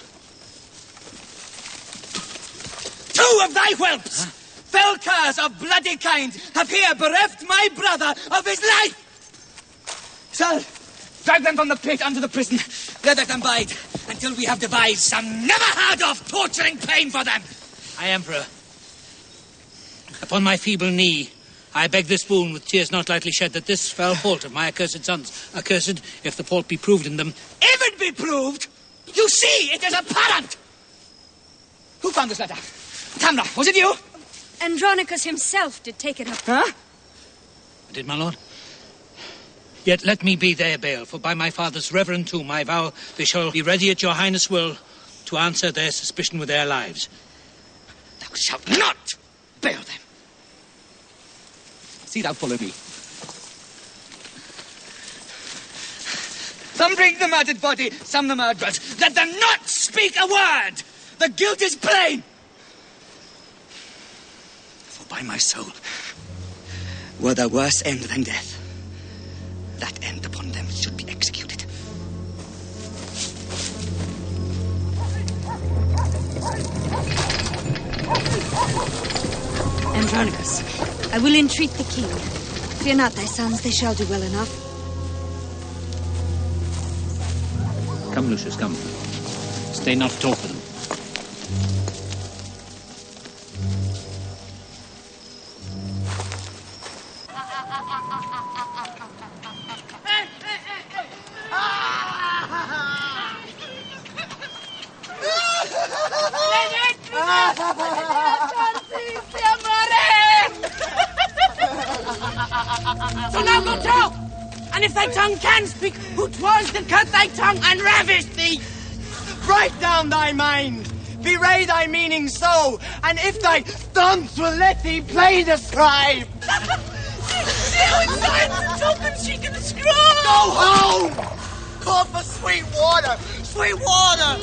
2 of thy whelps, fell curs of bloody kind, have here bereft my brother of his life. Sir, drag them from the pit unto the prison. There let them bide until we have devised some never heard of torturing pain for them. I, Emperor, upon my feeble knee, I beg this boon with tears not lightly shed, that this fell fault of my accursed sons, accursed if the fault be proved in them. If it be proved, you see it is apparent. Who found this letter? Tamra, was it you? Andronicus himself did take it up. Huh? I did, my lord. Yet let me be their bail, for by my father's reverend tomb I vow they shall be ready at your highness' will to answer their suspicion with their lives. Thou shalt not bail them. See thou follow me. Some bring the murdered body, some the murderers. Let them not speak a word. The guilt is plain. For by my soul, were there worse end than death, that end upon them should be executed. Andronicus, I will entreat the king. Fear not thy sons, they shall do well enough. Come, Lucius, come. Stay not to talk with them. So now go tell! And if thy tongue can speak, who 'twas that cut thy tongue and ravished thee? Write down thy mind. bewray thy meaning so, and if thy thumbs will let thee play the scribe. Still inside the token she can scribe. Go home! Call for sweet water! Sweet water!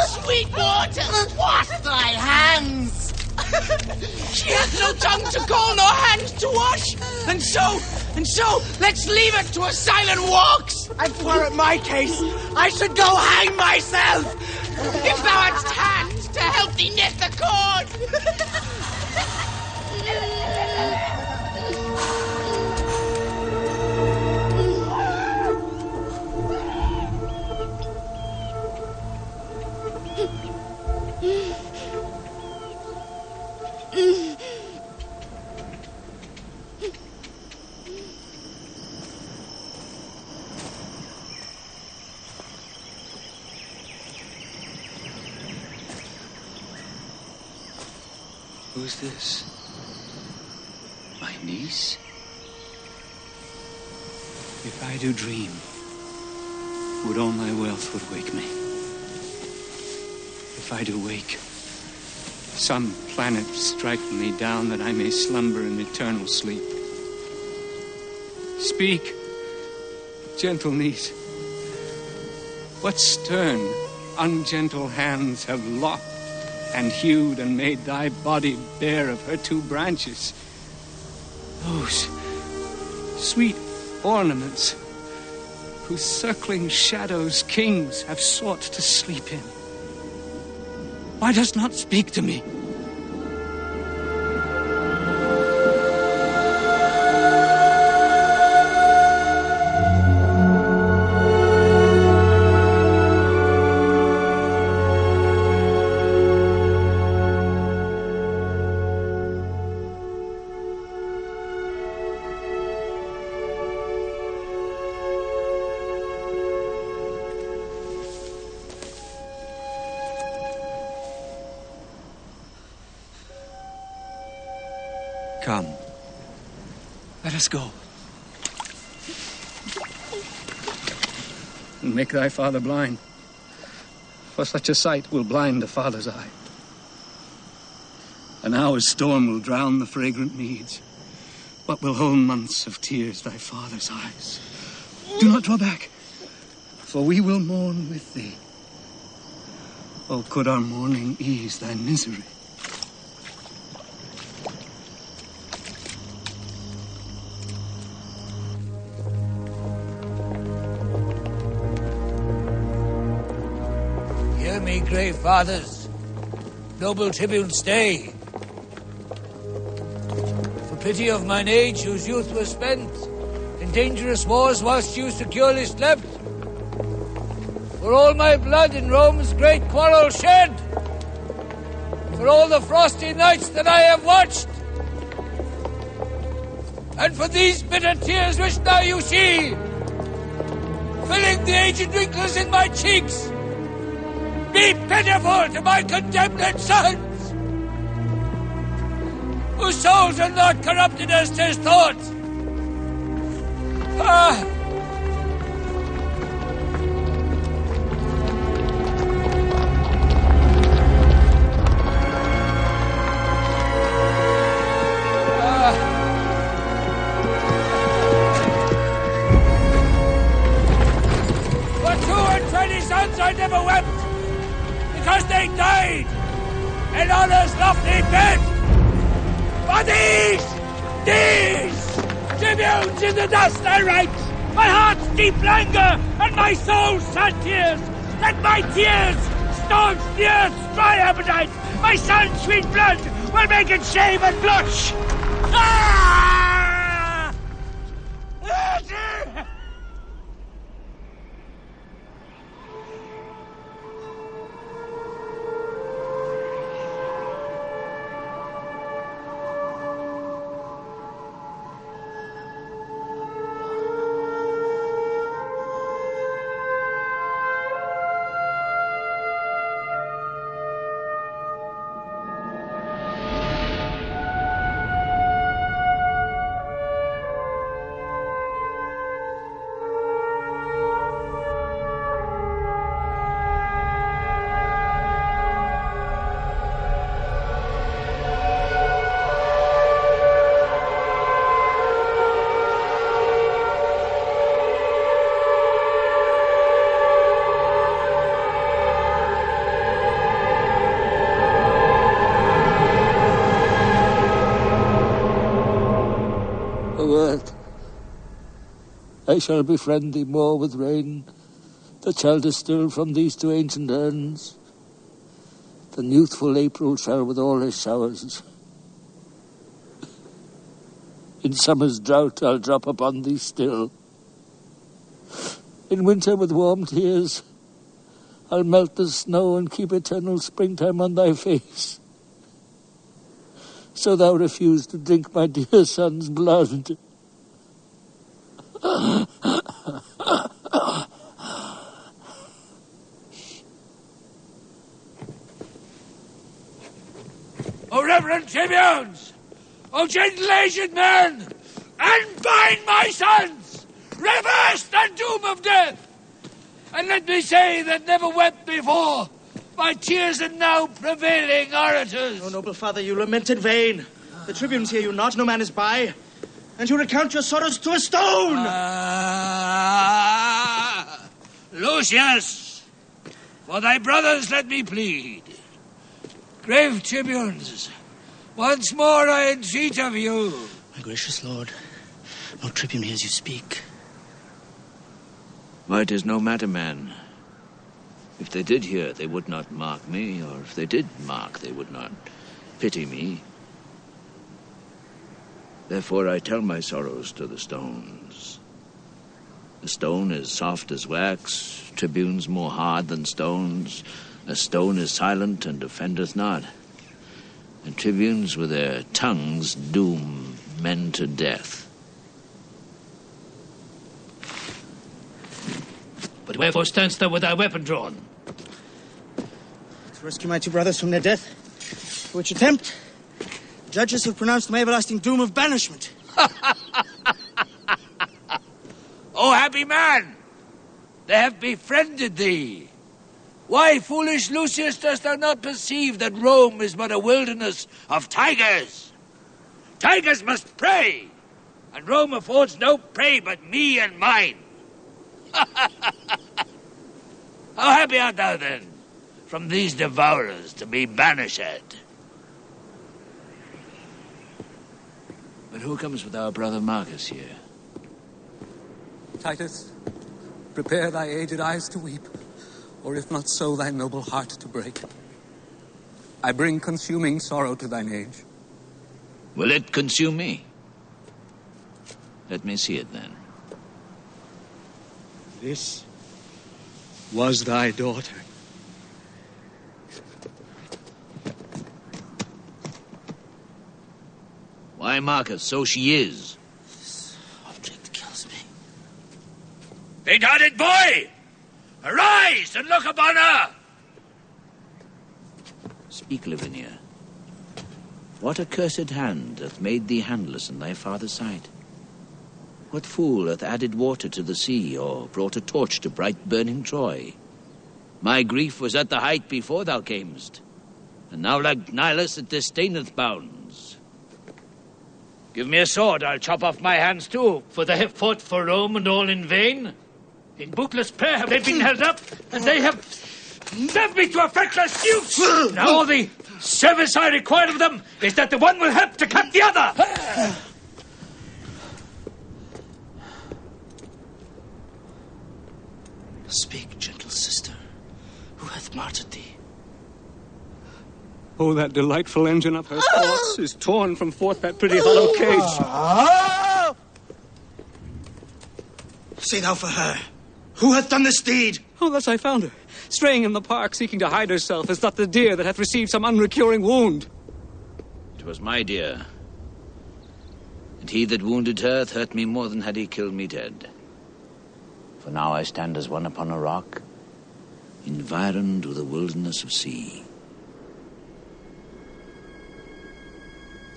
Sweet water! Wash thy hands! She hath no tongue to call, nor hands to wash. And so, let's leave it to her silent walks. And were it my case, I should go hang myself. If thou hadst hands to help thee knit the cord. Who's this? My niece? If I do dream, would all my wealth would wake me. If I do wake, some planet strike me down that I may slumber in eternal sleep. Speak, gentle niece. What stern, ungentle hands have lopped and hewed and made thy body bare of her two branches? Those sweet ornaments whose circling shadows kings have sought to sleep in. Why dost not speak to me? Come, let us go. And make thy father blind, for such a sight will blind a father's eye. An hour's storm will drown the fragrant meads, but will hold months of tears thy father's eyes. Do not draw back, for we will mourn with thee. Oh, could our mourning ease thy misery? Hear me, grave fathers, noble tribunes, stay. For pity of mine age, whose youth was spent in dangerous wars whilst you securely slept. For all my blood in Rome's great quarrel shed. For all the frosty nights that I have watched. And for these bitter tears which now you see, filling the aged wrinkles in my cheeks. Be pitiful to my condemned sons, whose souls are not corrupted as 'tis thought. For 22 sons I never wept, because they died in honor's lofty bed. For these tribunes in the dust I write, my heart's deep languor and my soul's sad tears. Let my tears staunch the earth's dry appetite. My son's sweet blood will make it shame and blush. earth. I shall befriend thee more with rain that shall distill from these two ancient urns than youthful April shall with all her showers. In summer's drought I'll drop upon thee still. In winter with warm tears I'll melt the snow and keep eternal springtime on thy face. So thou refuse to drink my dear son's blood. O reverend tribunes! O gentle aged men! Unbind my sons! Reverse the doom of death! And let me say that never wept before by tears and now prevailing orators. O noble father, you lament in vain. The tribunes hear you not, no man is by. And you recount your sorrows to a stone! Lucius, for thy brothers let me plead. Grave tribunes, once more I entreat of you. My gracious lord, no tribune hears you speak. Why, it is no matter, man. If they did hear, they would not mark me, or if they did mark, they would not pity me. Therefore I tell my sorrows to the stones. The stone is soft as wax, tribunes more hard than stones. A stone is silent and offendeth not. And tribunes with their tongues doom men to death. But wherefore standst thou with thy weapon drawn? To rescue my two brothers from their death, for which attempt, the judges have pronounced my everlasting doom of banishment. O happy man! They have befriended thee. Why, foolish Lucius, dost thou not perceive that Rome is but a wilderness of tigers? Tigers must prey, and Rome affords no prey but me and mine. How happy art thou, then, from these devourers to be banished? But who comes with our brother Marcus here? Titus, prepare thy aged eyes to weep, or if not so, thy noble heart to break. I bring consuming sorrow to thine age. Will it consume me? Let me see it, then. This was thy daughter. Why, Marcus, so she is. This object kills me. Big-hearted boy! Arise and look upon her! Speak, Lavinia. What accursed hand hath made thee handless in thy father's sight? What fool hath added water to the sea, or brought a torch to bright burning Troy? My grief was at the height before thou camest, and now like Nilus it disdaineth bounds. Give me a sword, I'll chop off my hands too, for they have fought for Rome and all in vain. In bootless prayer have they been held up, and they have left me to a feckless use. Now all the service I require of them is that the one will help to cut the other. Speak, gentle sister. Who hath martyred thee? Oh, that delightful engine of her thoughts is torn from forth that pretty hollow cage. Say thou for her. Who hath done this deed? Oh, thus I found her, straying in the park, seeking to hide herself, as doth the deer that hath received some unrecuring wound. It was my deer. And he that wounded her hath hurt me more than had he killed me dead. For now I stand as one upon a rock, environed with a wilderness of sea.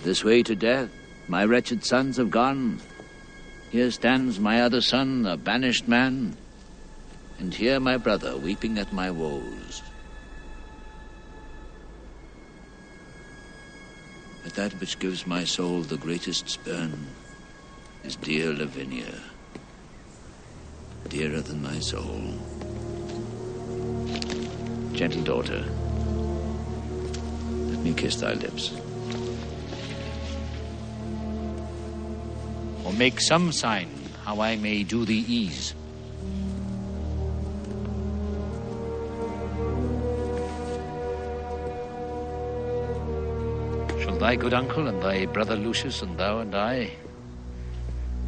This way to death, my wretched sons have gone. Here stands my other son, a banished man, and here my brother weeping at my woes. But that which gives my soul the greatest spurn is dear Lavinia, dearer than my soul. Gentle daughter, let me kiss thy lips. or make some sign how I may do thee ease. Shall thy good uncle and thy brother Lucius and thou and I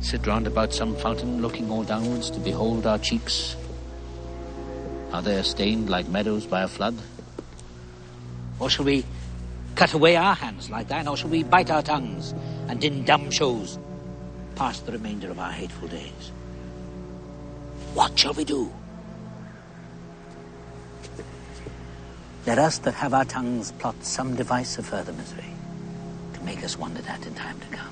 sit round about some fountain, looking all downwards to behold our cheeks? Are they stained like meadows by a flood? Or shall we cut away our hands like thine, or shall we bite our tongues and in dumb shows pass the remainder of our hateful days? What shall we do? Let us that have our tongues plot some device of further misery, to make us wondered at in time to come.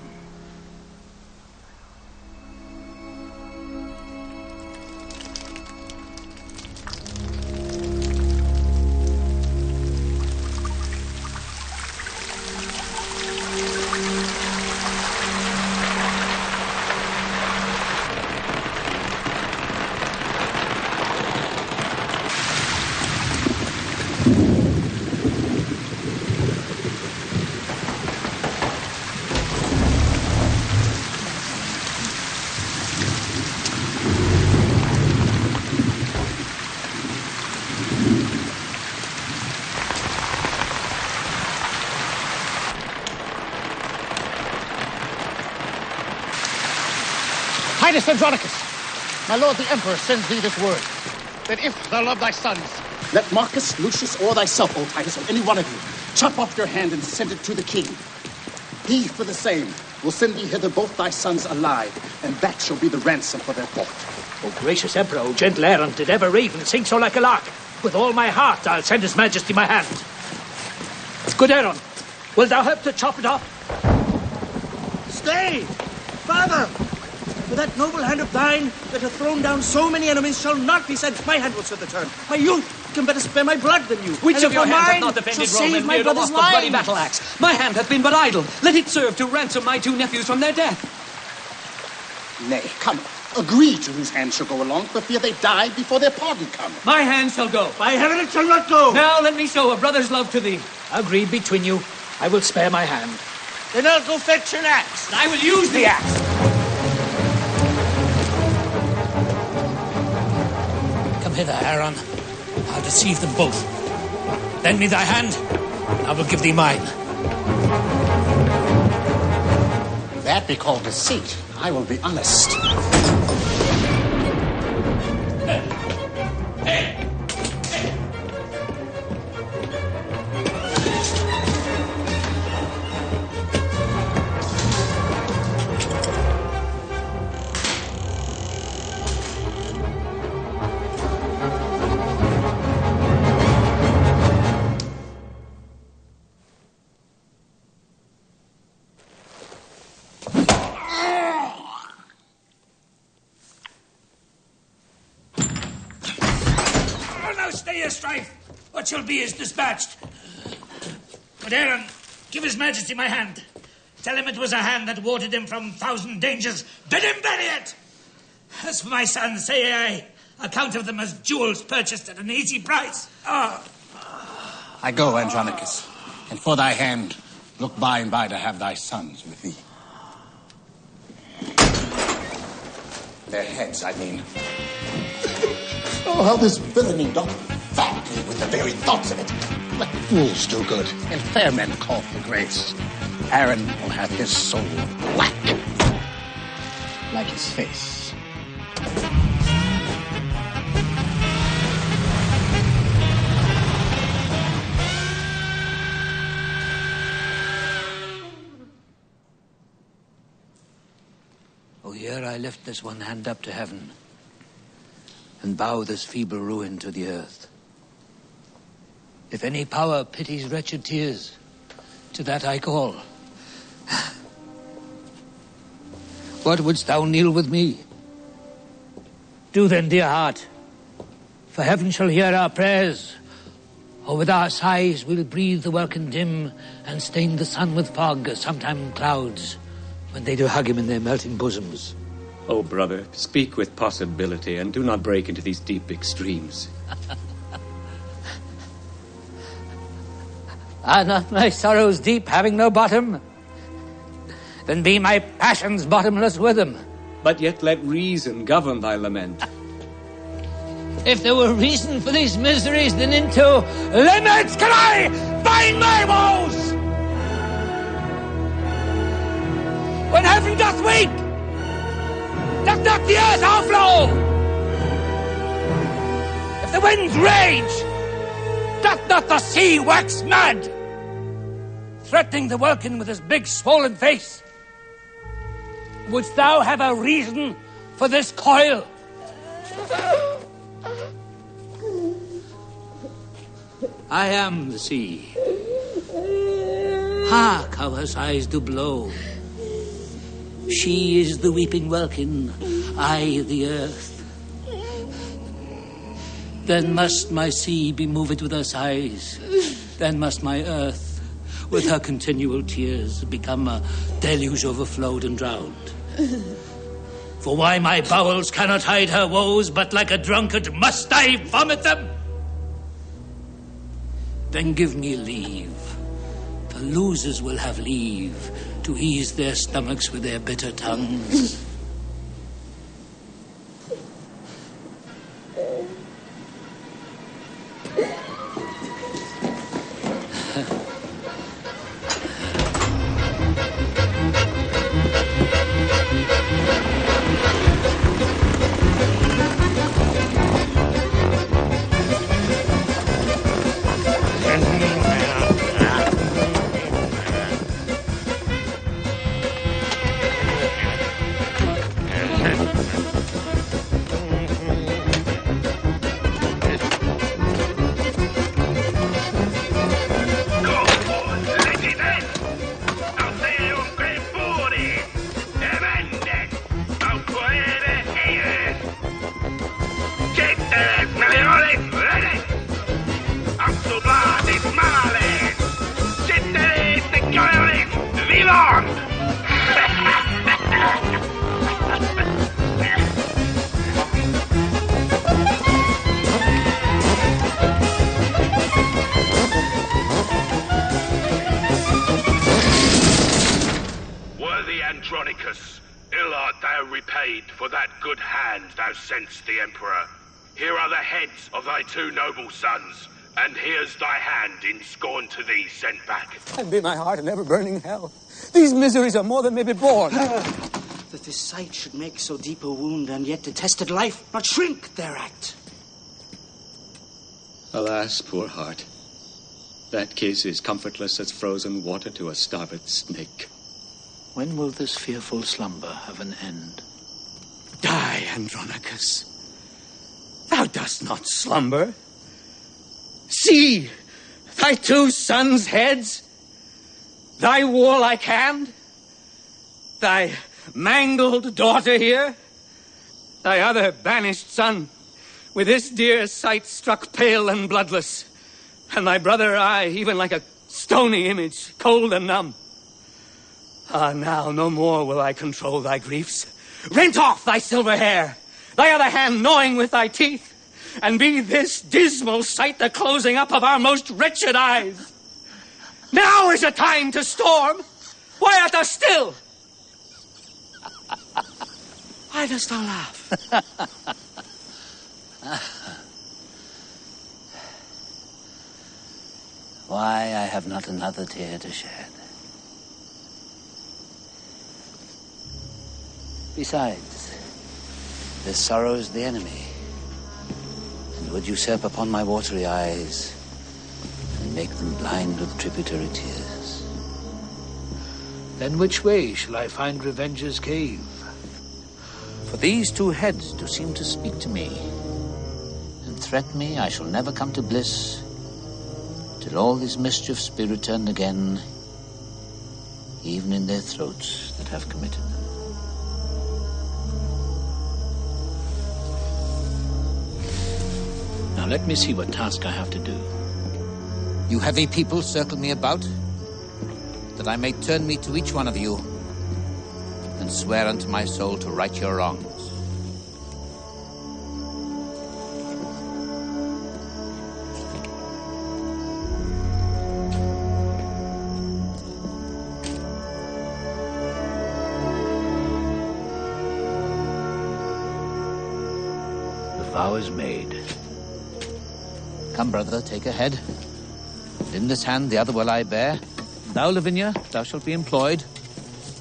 Highness Andronicus, my lord the Emperor sends thee this word, that if thou love thy sons, let Marcus, Lucius, or thyself, O Titus, or any one of you, chop off your hand and send it to the king. He, for the same, will send thee hither both thy sons alive, and that shall be the ransom for their fault. O gracious Emperor, O gentle errant, did ever raven sing so like a lark? With all my heart I'll send his majesty my hand. Good errant, wilt thou help to chop it off? Stay! Father! For that noble hand of thine that hath thrown down so many enemies shall not be sent. My hand will serve the turn. My youth can better spare my blood than you. Which And of your therefore hands hath mine not defended shall Rome save and my near the brother's loss of bloody life? battle axe? My hand hath been but idle. Let it serve to ransom my two nephews from their death. Nay, come, agree to whose hand shall go along, for fear they die before their pardon come. My hand shall go. By heaven, it shall not go. Now let me show a brother's love to thee. Agreed between you. I will spare my hand. Then I'll go fetch an axe. And I will use the axe. Come hither, Aaron. I'll deceive them both. Lend me thy hand, and I will give thee mine. That be called deceit. I will be honest. What shall be is dispatched. But Aaron, give his majesty my hand. Tell him it was a hand that warded him from 1,000 dangers. Bid him bury it! As for my sons, say I, account of them as jewels purchased at an easy price. I go, Andronicus, and for thy hand, look by and by to have thy sons with thee. Their heads, I mean. Oh, how this villainy doth fat me with the very thoughts of it. Let fools do good, and fair men call for grace. Aaron will have his soul black, like his face. Oh, here I lift this one hand up to heaven, and bow this feeble ruin to the earth. If any power pities wretched tears, to that I call. What wouldst thou kneel with me? Do then, dear heart, for heaven shall hear our prayers, or with our sighs we'll breathe the welkin dim, and stain the sun with fog, as sometime clouds, when they do hug him in their melting bosoms. Oh, brother, speak with possibility, and do not break into these deep extremes. Are not my sorrows deep, having no bottom? then be my passions bottomless with him. But yet let reason govern thy lament. If there were reason for these miseries, then into limits can I find my woes! When heaven doth weep, doth not the earth overflow? If the winds rage, doth not the sea wax mad? Threatening the welkin with his big swollen face. Wouldst thou have a reason for this coil? I am the sea. Hark how her sighs do blow. She is the weeping welkin, I the earth. Then must my sea be moved with her sighs. Then must my earth, with her continual tears, become a deluge overflowed and drowned. For why my bowels cannot hide her woes, but like a drunkard must I vomit them? Then give me leave. The losers will have leave to ease their stomachs with their bitter tongues. Andronicus, ill art thou repaid for that good hand thou sent'st the Emperor. Here are the heads of thy two noble sons, and here's thy hand in scorn to thee sent back. And be my heart an ever-burning hell. These miseries are more than may be borne. That this sight should make so deep a wound, and yet detested life not shrink thereat. Alas, poor heart. That case is comfortless as frozen water to a starved snake. When will this fearful slumber have an end? Die, Andronicus. Thou dost not slumber. See, thy two sons' heads, thy warlike hand, thy mangled daughter here, thy other banished son, with this dear sight struck pale and bloodless, and thy brother I, even like a stony image, cold and numb. Ah, now no more will I control thy griefs. Rent off thy silver hair, thy other hand gnawing with thy teeth, and be this dismal sight the closing up of our most wretched eyes. Now is a time to storm. Why art thou still? Why dost thou laugh? Why I have not another tear to shed. Besides, this sorrow is the enemy, and would usurp upon my watery eyes and make them blind with tributary tears. Then which way shall I find Revenge's cave? For these two heads do seem to speak to me, and threat me I shall never come to bliss, till all these mischiefs be returned again, even in their throats that have committed them. Now let me see what task I have to do. You heavy people circle me about, that I may turn me to each one of you, and swear unto my soul to right your wrongs. vow is made. Come, brother, take a head. And in this hand the other will I bear. Thou, Lavinia, thou shalt be employed.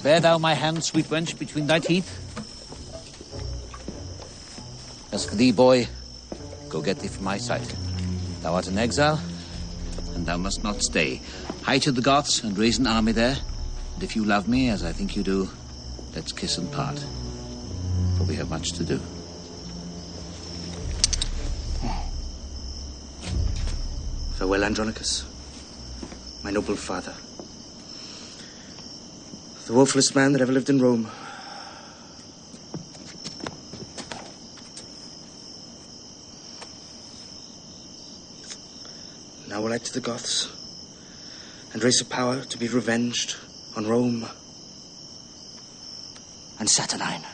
Bear thou my hand, sweet wench, between thy teeth. As for thee, boy, go get thee from my sight. Thou art an exile, and thou must not stay. Hie to the Goths and raise an army there. And if you love me, as I think you do, let's kiss and part. For we have much to do. Farewell, Andronicus, my noble father. The woefulest man that ever lived in Rome. Now will I to the Goths and raise a power to be revenged on Rome and Saturnine.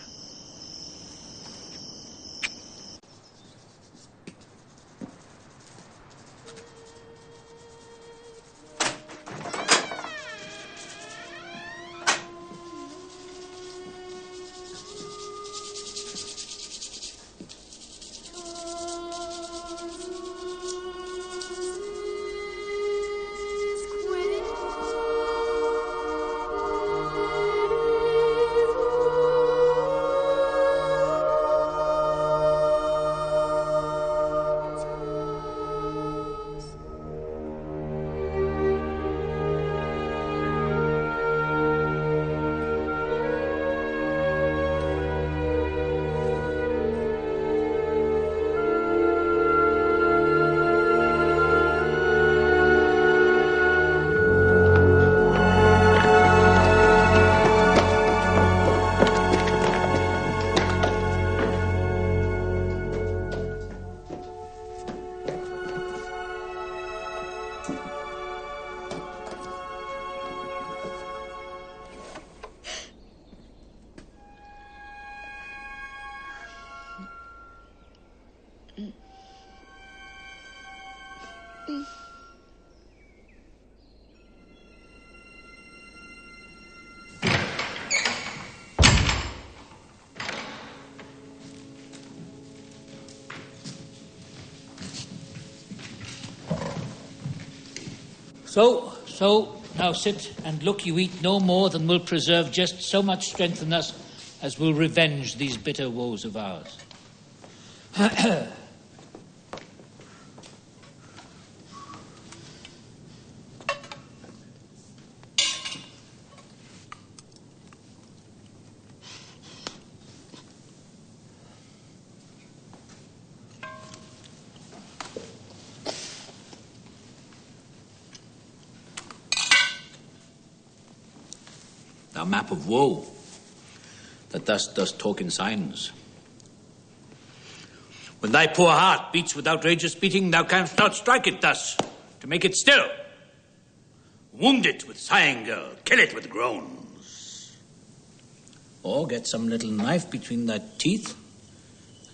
So, now sit and look you eat no more than will preserve just so much strength in us as will revenge these bitter woes of ours. Thou map of woe, that thus dost talk in signs. When thy poor heart beats with outrageous beating, thou canst not strike it thus, to make it still. Wound it with sighing, girl, kill it with groans. Or get some little knife between thy teeth,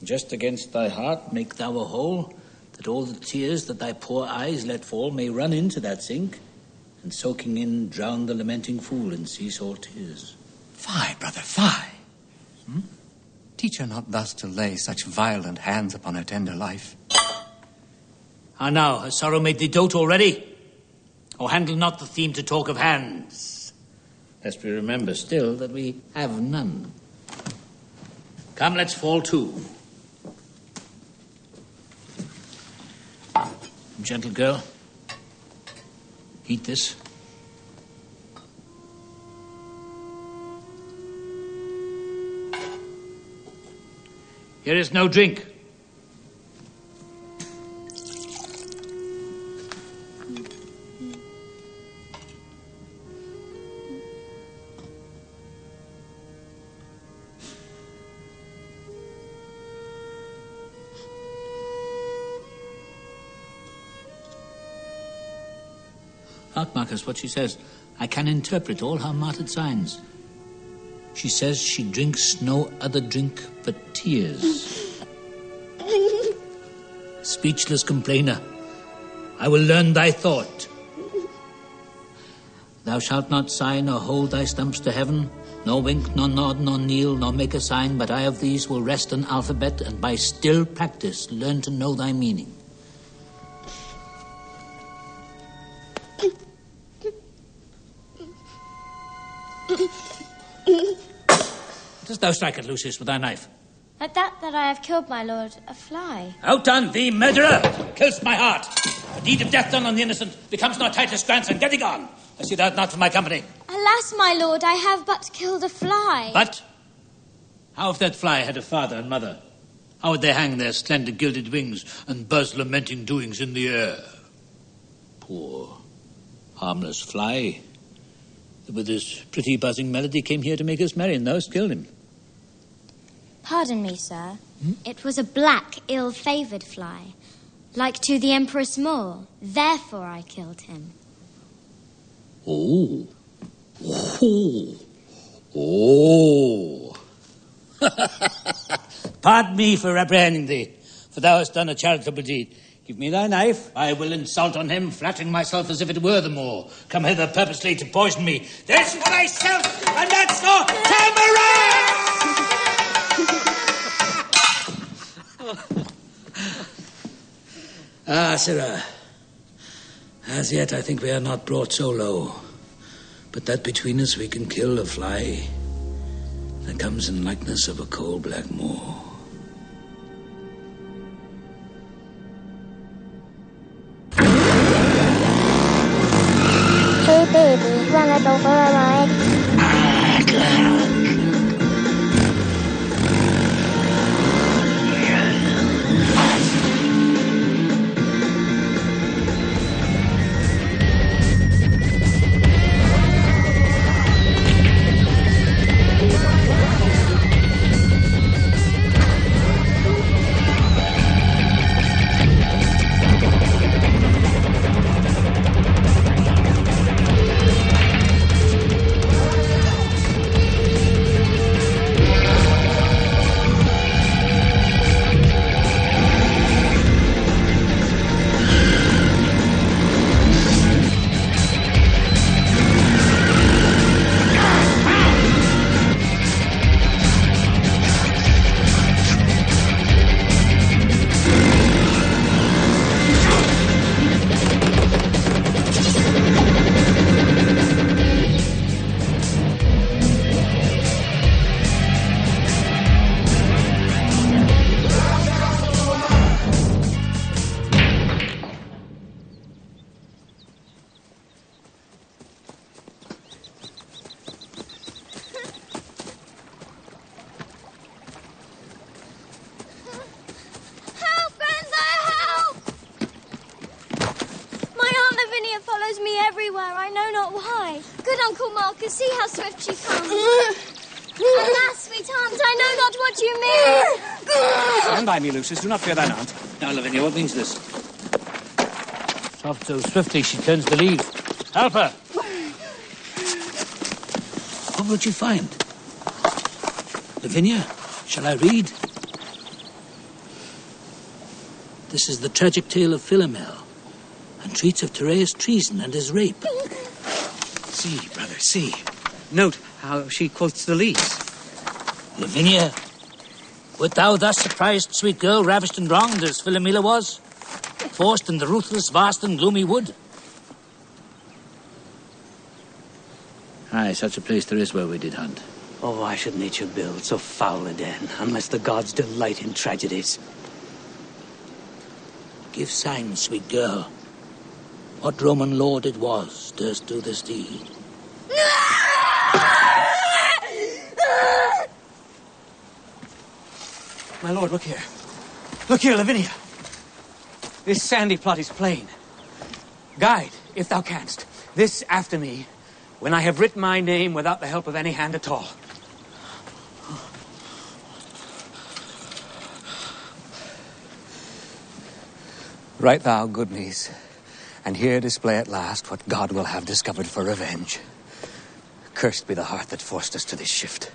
and just against thy heart make thou a hole, that all the tears that thy poor eyes let fall may run into that sink, and soaking in, drown the lamenting fool in sea salt tears. Fie, brother, fie. Teach her not thus to lay such violent hands upon her tender life. How now, has sorrow made thee dote already? Or handle not the theme to talk of hands, Lest we remember still that we have none. Come, let's fall to. Gentle girl, eat this. Here is no drink. Hark, Marcus, what she says. I can interpret all her martyred signs. She says she drinks no other drink but tears. Speechless complainer, I will learn thy thought. Thou shalt not sigh nor hold thy stumps to heaven, Nor wink, nor nod, nor kneel, nor make a sign, but I of these will wrest an alphabet, and by still practice learn to know thy meaning. Dost thou strike at Lucius with thy knife? At that I have killed, my lord, a fly. Outdone thee, murderer! Kill'st my heart. A deed of death done on the innocent becomes not Titus' grandson. Get thee gone. I see thou art not for my company. Alas, my lord, I have but killed a fly. But how if that fly had a father and mother? How would they hang their slender gilded wings and buzz lamenting doings in the air? Poor, harmless fly, that with his pretty buzzing melody came here to make us merry, and thou hast killed him. Pardon me, sir. It was a black, ill-favoured fly, like to the Empress More. Therefore I killed him. Oh. Oh. Oh. Pardon me for apprehending thee, for thou hast done a charitable deed. Give me thy knife. I will insult on him, flattering myself as if it were the Moor, come hither purposely to poison me. This for thyself, and that's for Tamara! Ah, sirrah. As yet, I think we are not brought so low, but that between us we can kill a fly that comes in likeness of a coal-black Moor. Hey, baby, wanna go for a ride? See how swift she comes. Alas, sweet aunt, I know not what you mean. Stand by me, Lucius. Do not fear thine aunt. Now, Lavinia, what means this? Soft so swiftly she turns the leaves. Help her! What would you find? Lavinia, shall I read? This is the tragic tale of Philomel, and treats of Tereus' treason and his rape. See, brother, see. Note how she quotes the leaves. Lavinia, wert thou thus surprised, sweet girl, ravished and wronged as Philomela was? Forced in the ruthless, vast and gloomy wood? Aye, such a place there is where we did hunt. Oh, why should nature build so foul a den, unless the gods delight in tragedies? Give sign, sweet girl. What Roman lord it was durst do this deed? My lord, look here. Look here, Lavinia. This sandy plot is plain. Guide, if thou canst, this after me, when I have writ my name without the help of any hand at all. Write thou, good niece, and here display at last what God will have discovered for revenge. Cursed be the heart that forced us to this shift.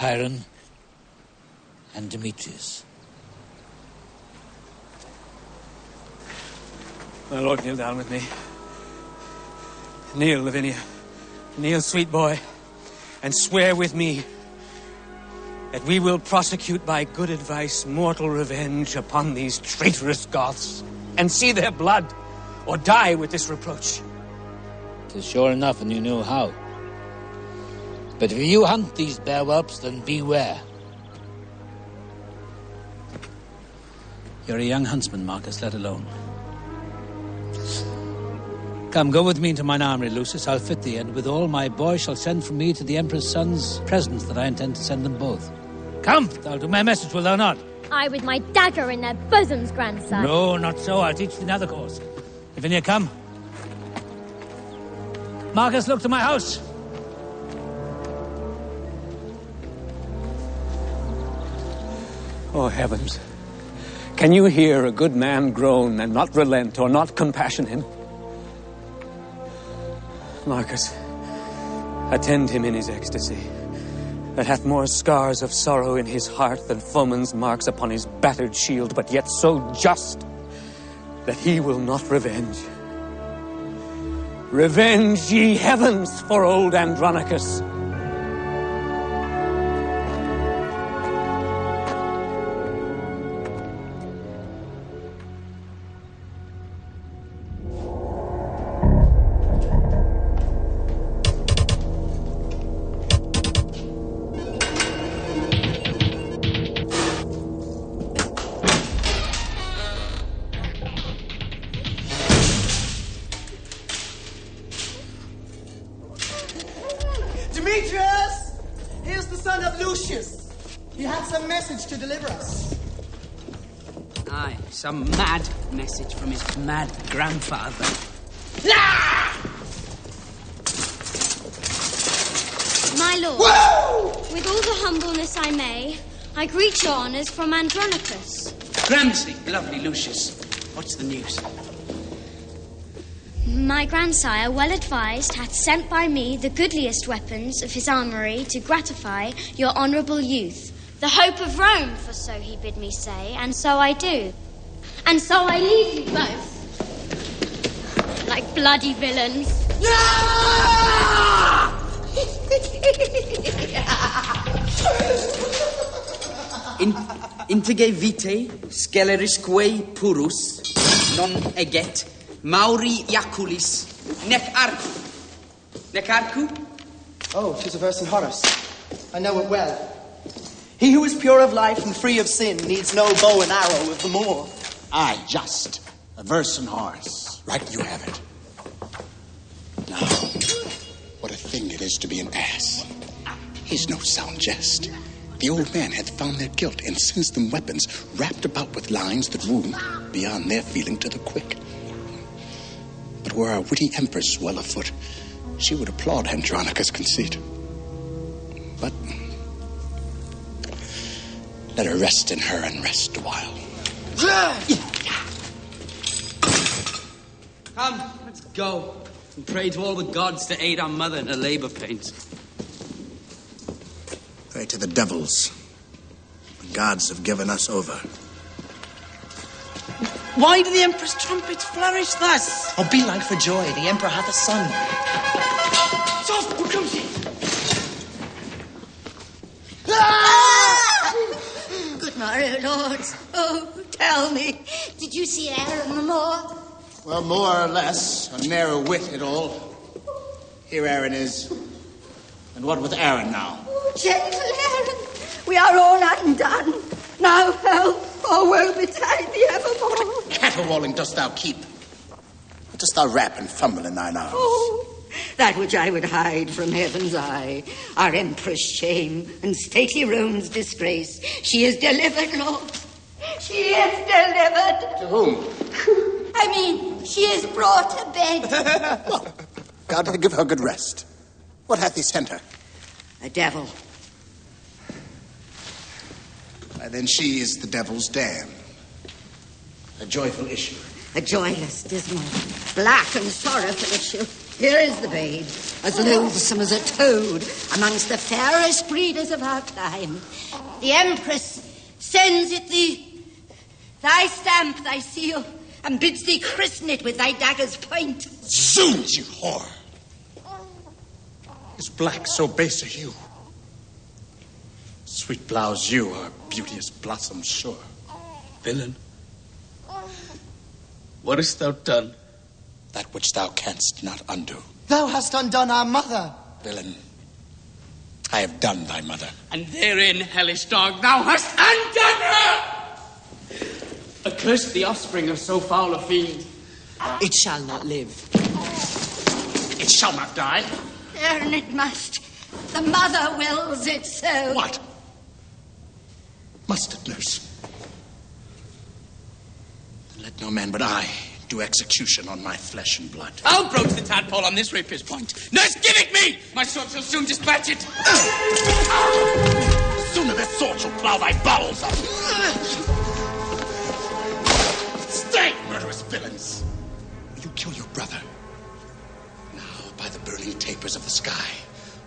Chiron and Demetrius. My lord, kneel down with me. Kneel, Lavinia. Kneel, sweet boy, and swear with me that we will prosecute by good advice mortal revenge upon these traitorous Goths, and see their blood, or die with this reproach. 'Tis sure enough, and you know how. But if you hunt these bear whelps, then beware. You're a young huntsman, Marcus, let alone. Come, go with me into mine armory, Lucius. I'll fit thee, and with all my boys shall send from me to the Emperor's sons presents that I intend to send them both. Come, thou do my message, will thou not? I with my dagger in their bosoms, grandson. No, not so. I'll teach thee another course. Lavinia, come. Marcus, look to my house. Oh, heavens. Can you hear a good man groan and not relent or not compassion him? Marcus, attend him in his ecstasy, that hath more scars of sorrow in his heart than foeman's marks upon his battered shield, but yet so just that he will not revenge. Revenge, ye heavens, for old Andronicus. Demetrius! Here's the son of Lucius. He had some message to deliver us. Aye, some mad message from his mad grandfather. My lord, with all the humbleness I may, I greet your honours from Andronicus. Gramsci, lovely Lucius, what's the news? My grandsire, well advised, hath sent by me the goodliest weapons of his armoury to gratify your honourable youth. The hope of Rome, for so he bid me say, and so I do. And so I leave you both, like bloody villains. Intige vitae, scelerisque purus, non eget, Mauri Iaculis, nec arcu. Nec arcu? Oh, 'tis a verse in Horace. I know it well. He who is pure of life and free of sin needs no bow and arrow of the moor. Aye, just. A verse in Horace. Right, you have it. Now, what a thing it is to be an ass. 'Tis no sound jest. The old man hath found their guilt and sends them weapons wrapped about with lines that wound beyond their feeling to the quick. But were our witty empress well afoot, she would applaud Andronicus' conceit. But let her rest in her unrest a while. Come, let's go and pray to all the gods to aid our mother in her labor pains. Pray to the devils. The gods have given us over. Why do the Emperor's trumpets flourish thus? Oh, be like for joy, the Emperor hath a son. Soft, who comes here? Good morrow, lords. Oh, tell me, did you see Aaron the Moor? Well, more or less. A narrow wit it all. Here Aaron is. And what with Aaron now? Gentle Aaron, we are all undone. Now help, or woe betide thee evermore. Caterwauling dost thou keep? What dost thou rap and fumble in thine arms? Oh, that which I would hide from heaven's eye, our empress' shame and stately Rome's disgrace. She is delivered, Lord. She is delivered. To whom? I mean, she is brought to bed. Well, God will give her good rest. What hath he sent her? A devil. Why, then she is the devil's dam. A joyful issue. A joyless, dismal, black and sorrowful issue. Here is the babe, as loathsome as a toad, amongst the fairest breeders of our clime. The Empress sends it thee, thy stamp, thy seal, and bids thee christen it with thy dagger's point. Zounds, you whore! Is black so base a hue? Sweet blouse, you are beauteous blossom sure. Villain, what hast thou done? That which thou canst not undo. Thou hast undone our mother. Villain, I have done thy mother. And therein, hellish dog, thou hast undone her! Accursed the offspring of so foul a fiend. It shall not live. It shall not die. Aaron, it must. The mother wills it so. What? Must it, nurse? Then let no man but I do execution on my flesh and blood. I'll broach the tadpole on this rapier's point. Nurse, give it me! My sword shall soon dispatch it. Sooner this sword shall plow thy bowels up. Stay, murderous villains! Will you kill your brother? Now, by the burning tapers of the sky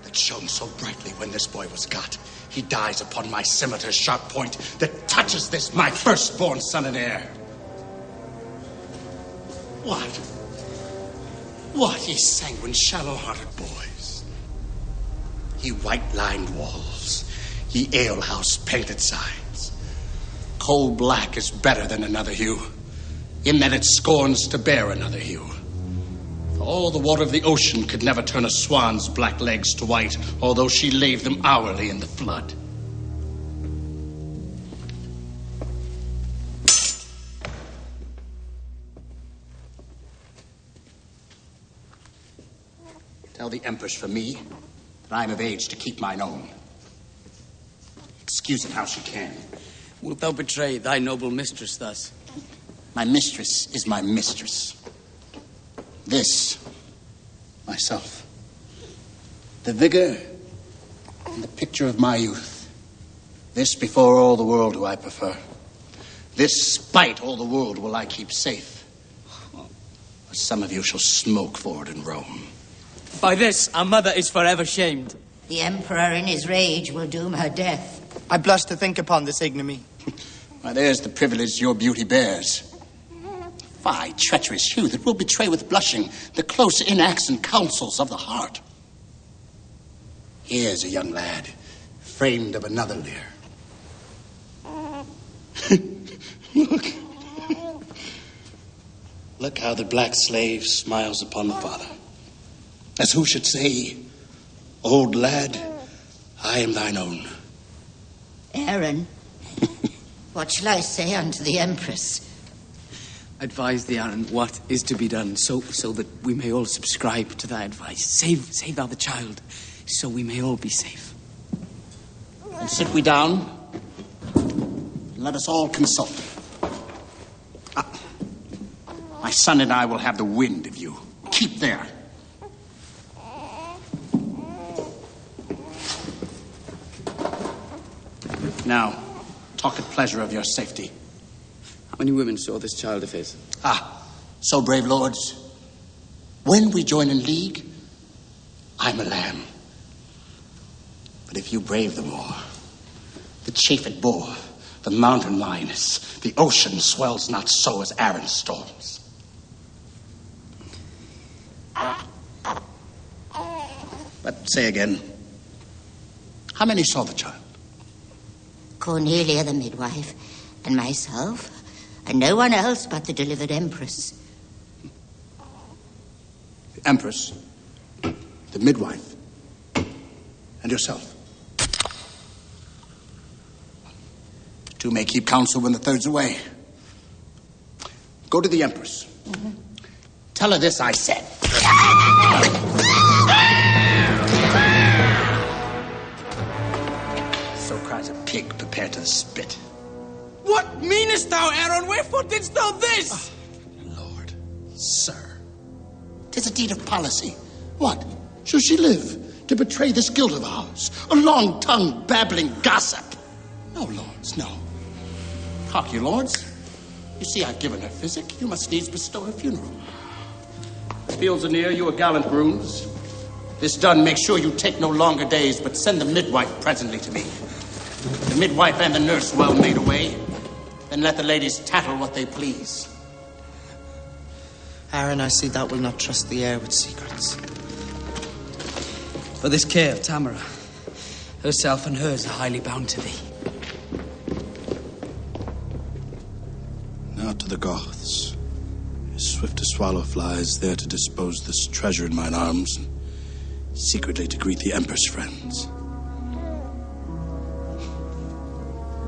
that shone so brightly when this boy was got, he dies upon my scimitar's sharp point that touches this, my firstborn son and heir. What, ye sanguine, shallow-hearted boys? Ye white-lined walls, ye alehouse painted sides. Coal black is better than another hue, in that it scorns to bear another hue. For all the water of the ocean could never turn a swan's black legs to white, although she lave them hourly in the flood. Tell the Empress for me that I am of age to keep mine own. Excuse it how she can. Wilt thou betray thy noble mistress thus? My mistress is my mistress. This, myself. The vigor and the picture of my youth. This before all the world do I prefer. This spite all the world will I keep safe. Or some of you shall smoke for it in Rome. By this, our mother is forever shamed. The Emperor in his rage will doom her death. I blush to think upon this ignominy. Why, there's the privilege your beauty bears. Fie, treacherous hue that will betray with blushing the close inacts and counsels of the heart. Here's a young lad, framed of another leer. Look how the black slave smiles upon the father. As who should say, old lad, I am thine own. Aaron, what shall I say unto the Empress? Advise thee, Aaron, what is to be done, so that we may all subscribe to thy advice. Save thou the child, so we may all be safe. And sit we down, and let us all consult. My son and I will have the wind of you. Keep there. Now, talk at pleasure of your safety. How many women saw this child of his? So brave lords, when we join in league, I'm a lamb. But if you brave them all, the chafed boar, the mountain lioness, the ocean swells not so as Aaron's storms. But say again, how many saw the child? Cornelia the midwife, and myself, and no one else but the delivered Empress. The Empress, the midwife, and yourself. Two may keep counsel when the third's away. Go to the Empress. Mm-hmm. Tell her this I said. So cries a pig prepared to the spit. What meanest thou, Aaron? Wherefore didst thou this? Lord, sir, 'tis a deed of policy. What? Shall she live to betray this guilt of ours? A long-tongued, babbling gossip? No, lords, no. Hark you, lords. You see I've given her physic. You must needs bestow her funeral. fields are near, you are gallant grooms. This done, make sure you take no longer days, but send the midwife presently to me. The midwife and the nurse well made away. Then let the ladies tattle what they please. Aaron, I see thou wilt not trust the air with secrets. For this care of Tamara, herself and hers are highly bound to thee. Now to the Goths. As swift as swallow flies, there to dispose this treasure in mine arms, and secretly to greet the Emperor's friends.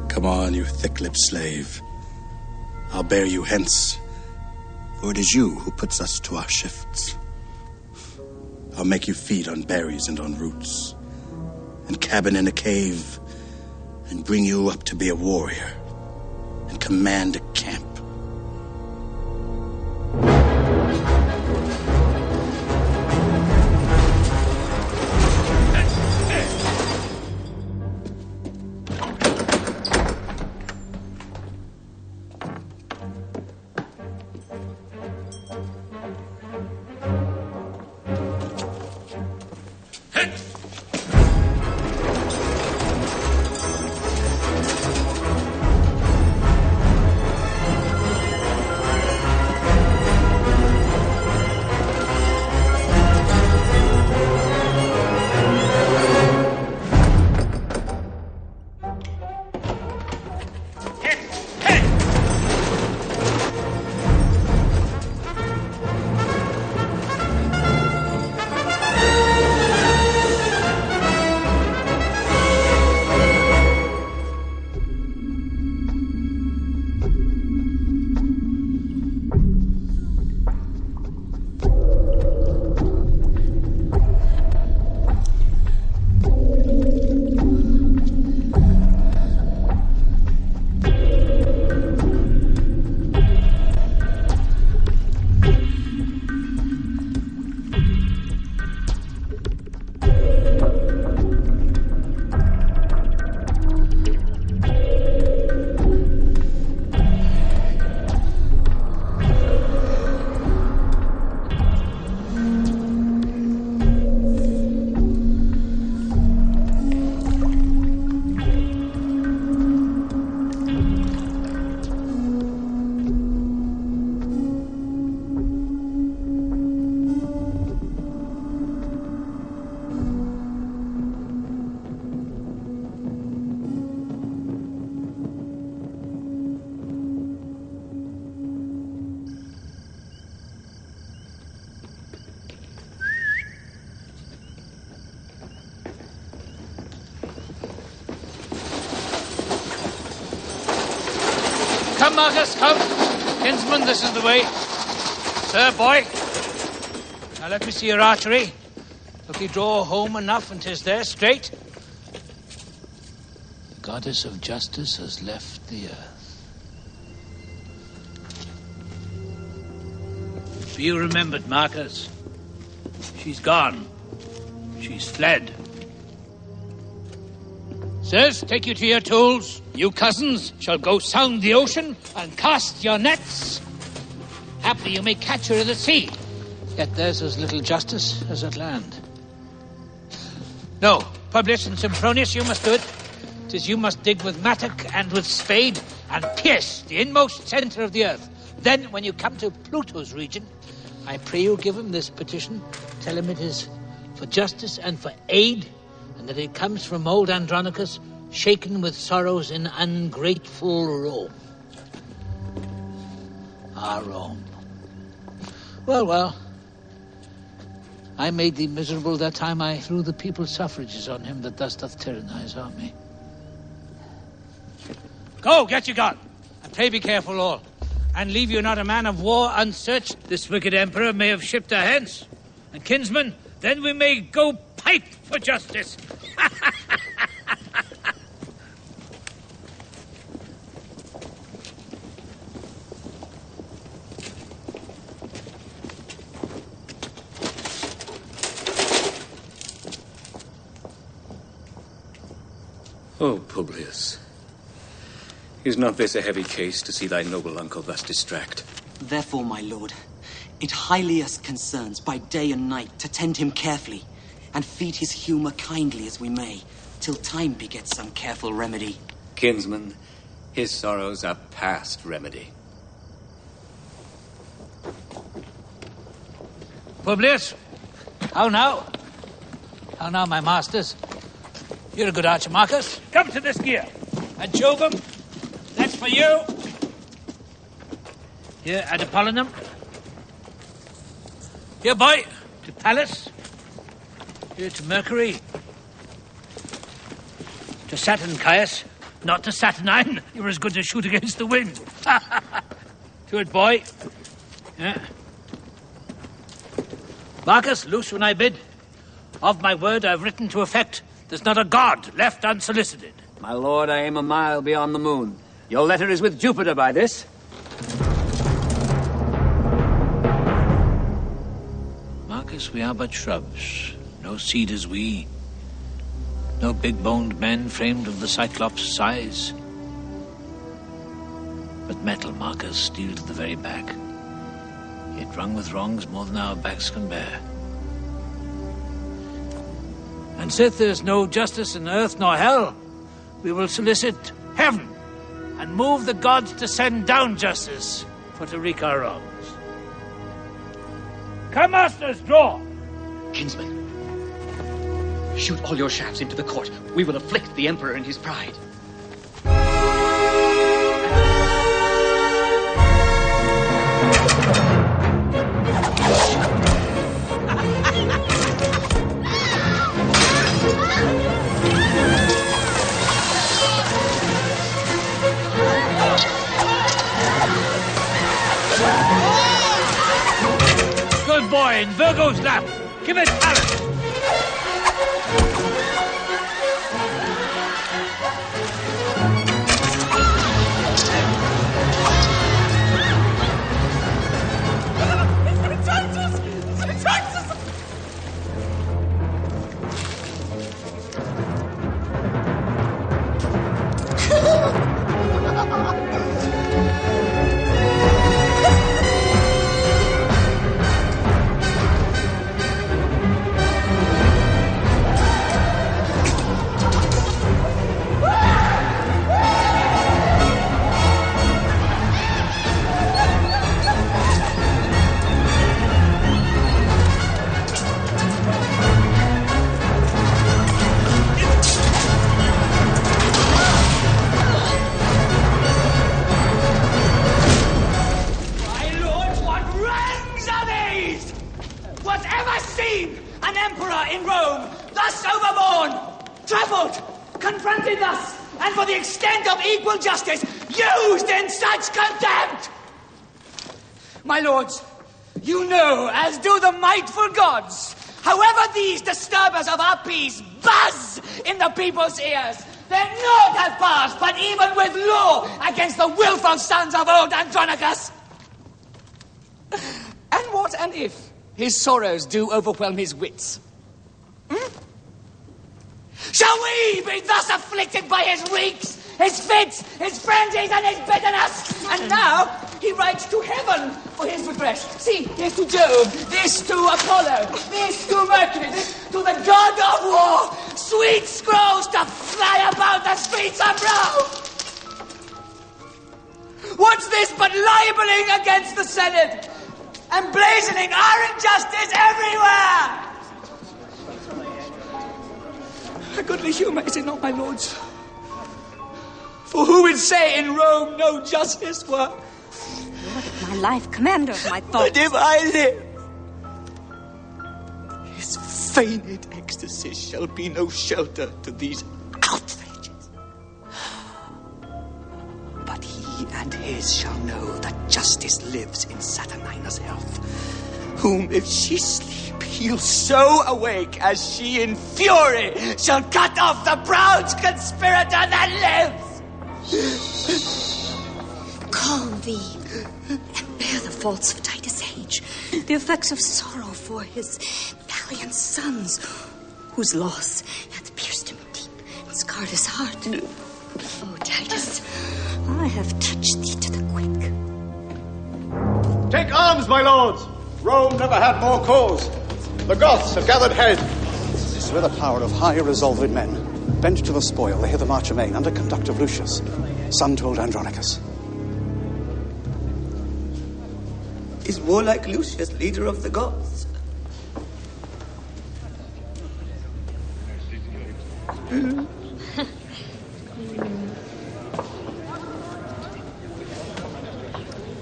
Come on, you thick-lipped slave. I'll bear you hence, for it is you who puts us to our shifts. I'll make you feed on berries and on roots, and cabin in a cave, and bring you up to be a warrior, and command a camp. Come, Marcus, come. Kinsman, this is the way. Sir, boy. Now let me see your archery. Look, you draw home enough and 'tis there, straight. The goddess of justice has left the earth. Be you remembered, Marcus. She's gone. She's fled. Sirs, take you to your tools. You cousins shall go sound the ocean and cast your nets. Haply you may catch her in the sea. Yet there's as little justice as at land. No, Publius and Sempronius, you must do it. 'Tis you must dig with mattock and with spade and pierce the inmost centre of the earth. Then, when you come to Pluto's region, I pray you give him this petition. Tell him it is for justice and for aid, and that it comes from old Andronicus, shaken with sorrows in ungrateful Rome. Our Rome. Well, well. I made thee miserable that time I threw the people's suffrages on him that thus doth tyrannize on me. Go, get you gone. And pray be careful all. And leave you not a man of war unsearched. This wicked emperor may have shipped her hence. And kinsman, then we may go pipe for justice. Oh, Publius. Is not this a heavy case to see thy noble uncle thus distract? Therefore, my lord, It highly us concerns by day and night to tend him carefully and feed his humour kindly as we may, till time begets some careful remedy. Kinsman, his sorrows are past remedy. Publius, how now? How now, my masters? You're a good archer, Marcus. Come to this gear. And Jovem, that's for you. Here, Ad Apollinum. Here, boy, to Pallas. Here to Mercury. To Saturn, Caius. Not to Saturnine. You're as good to shoot against the wind. To it, boy. Yeah. Marcus, loose when I bid. Of my word, I've written to effect there's not a god left unsolicited. My lord, I aim a mile beyond the moon. Your letter is with Jupiter by this. Marcus, we are but shrubs. No cedars we. No big-boned men framed of the Cyclops' size. But metal, Marcus, steel to the very back. Yet wrung with wrongs more than our backs can bear. And sith there's no justice in earth nor hell, we will solicit heaven and move the gods to send down justice for to wreak our wrongs. Come, masters, draw! Kinsman, shoot all your shafts into the court. We will afflict the Emperor and his pride. Good boy, in Virgo's lap. Give it Pallas. Confronted thus, and for the extent of equal justice, used in such contempt! My lords, you know, as do the mightful gods, however these disturbers of our peace buzz in the people's ears, that naught hath passed, but even with law, against the willful sons of old Andronicus. And what an if his sorrows do overwhelm his wits? Shall we be thus afflicted by his reeks, his fits, his frenzies, and his bitterness? And now he writes to heaven for his redress. See, here's to Jove, this to Apollo, this to Mercury, this to the god of war. Sweet scrolls to fly about the streets of Rome. What's this but libeling against the Senate, emblazoning our injustice everywhere? A goodly humour, is it not, my lords? For who would say in Rome no justice were? Lord of my life, commander of my thoughts. But if I live, his feigned ecstasy shall be no shelter to these outrages. But he and his shall know that justice lives in Saturnina's health, whom if she sleep, he'll so awake as she in fury shall cut off the proud conspirator that lives. Calm thee, and bear the faults of Titus' age, the effects of sorrow for his valiant sons, whose loss hath pierced him deep and scarred his heart. Oh, Titus, I have touched thee to the quick. Take arms, my lords! Rome never had more cause. The Goths have gathered head. I swear the power of high resolved men. Bent to the spoil, they hither march amain, under conduct of Lucius, son to old Andronicus. Is warlike Lucius leader of the Goths?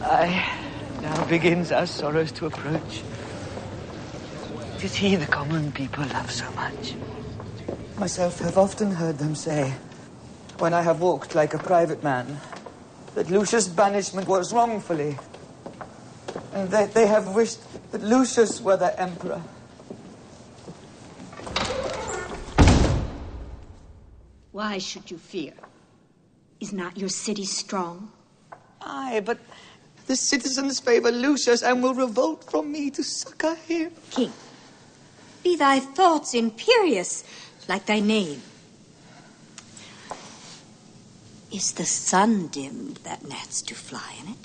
Aye, now begins our sorrows to approach. 'Tis he the common people love so much. Myself have often heard them say, when I have walked like a private man, that Lucius' banishment was wrongfully, and that they have wished that Lucius were the emperor. Why should you fear? Is not your city strong? Aye, but the citizens favor Lucius and will revolt from me to succor him. King, be thy thoughts imperious like thy name. Is the sun dimmed that gnats do fly in it?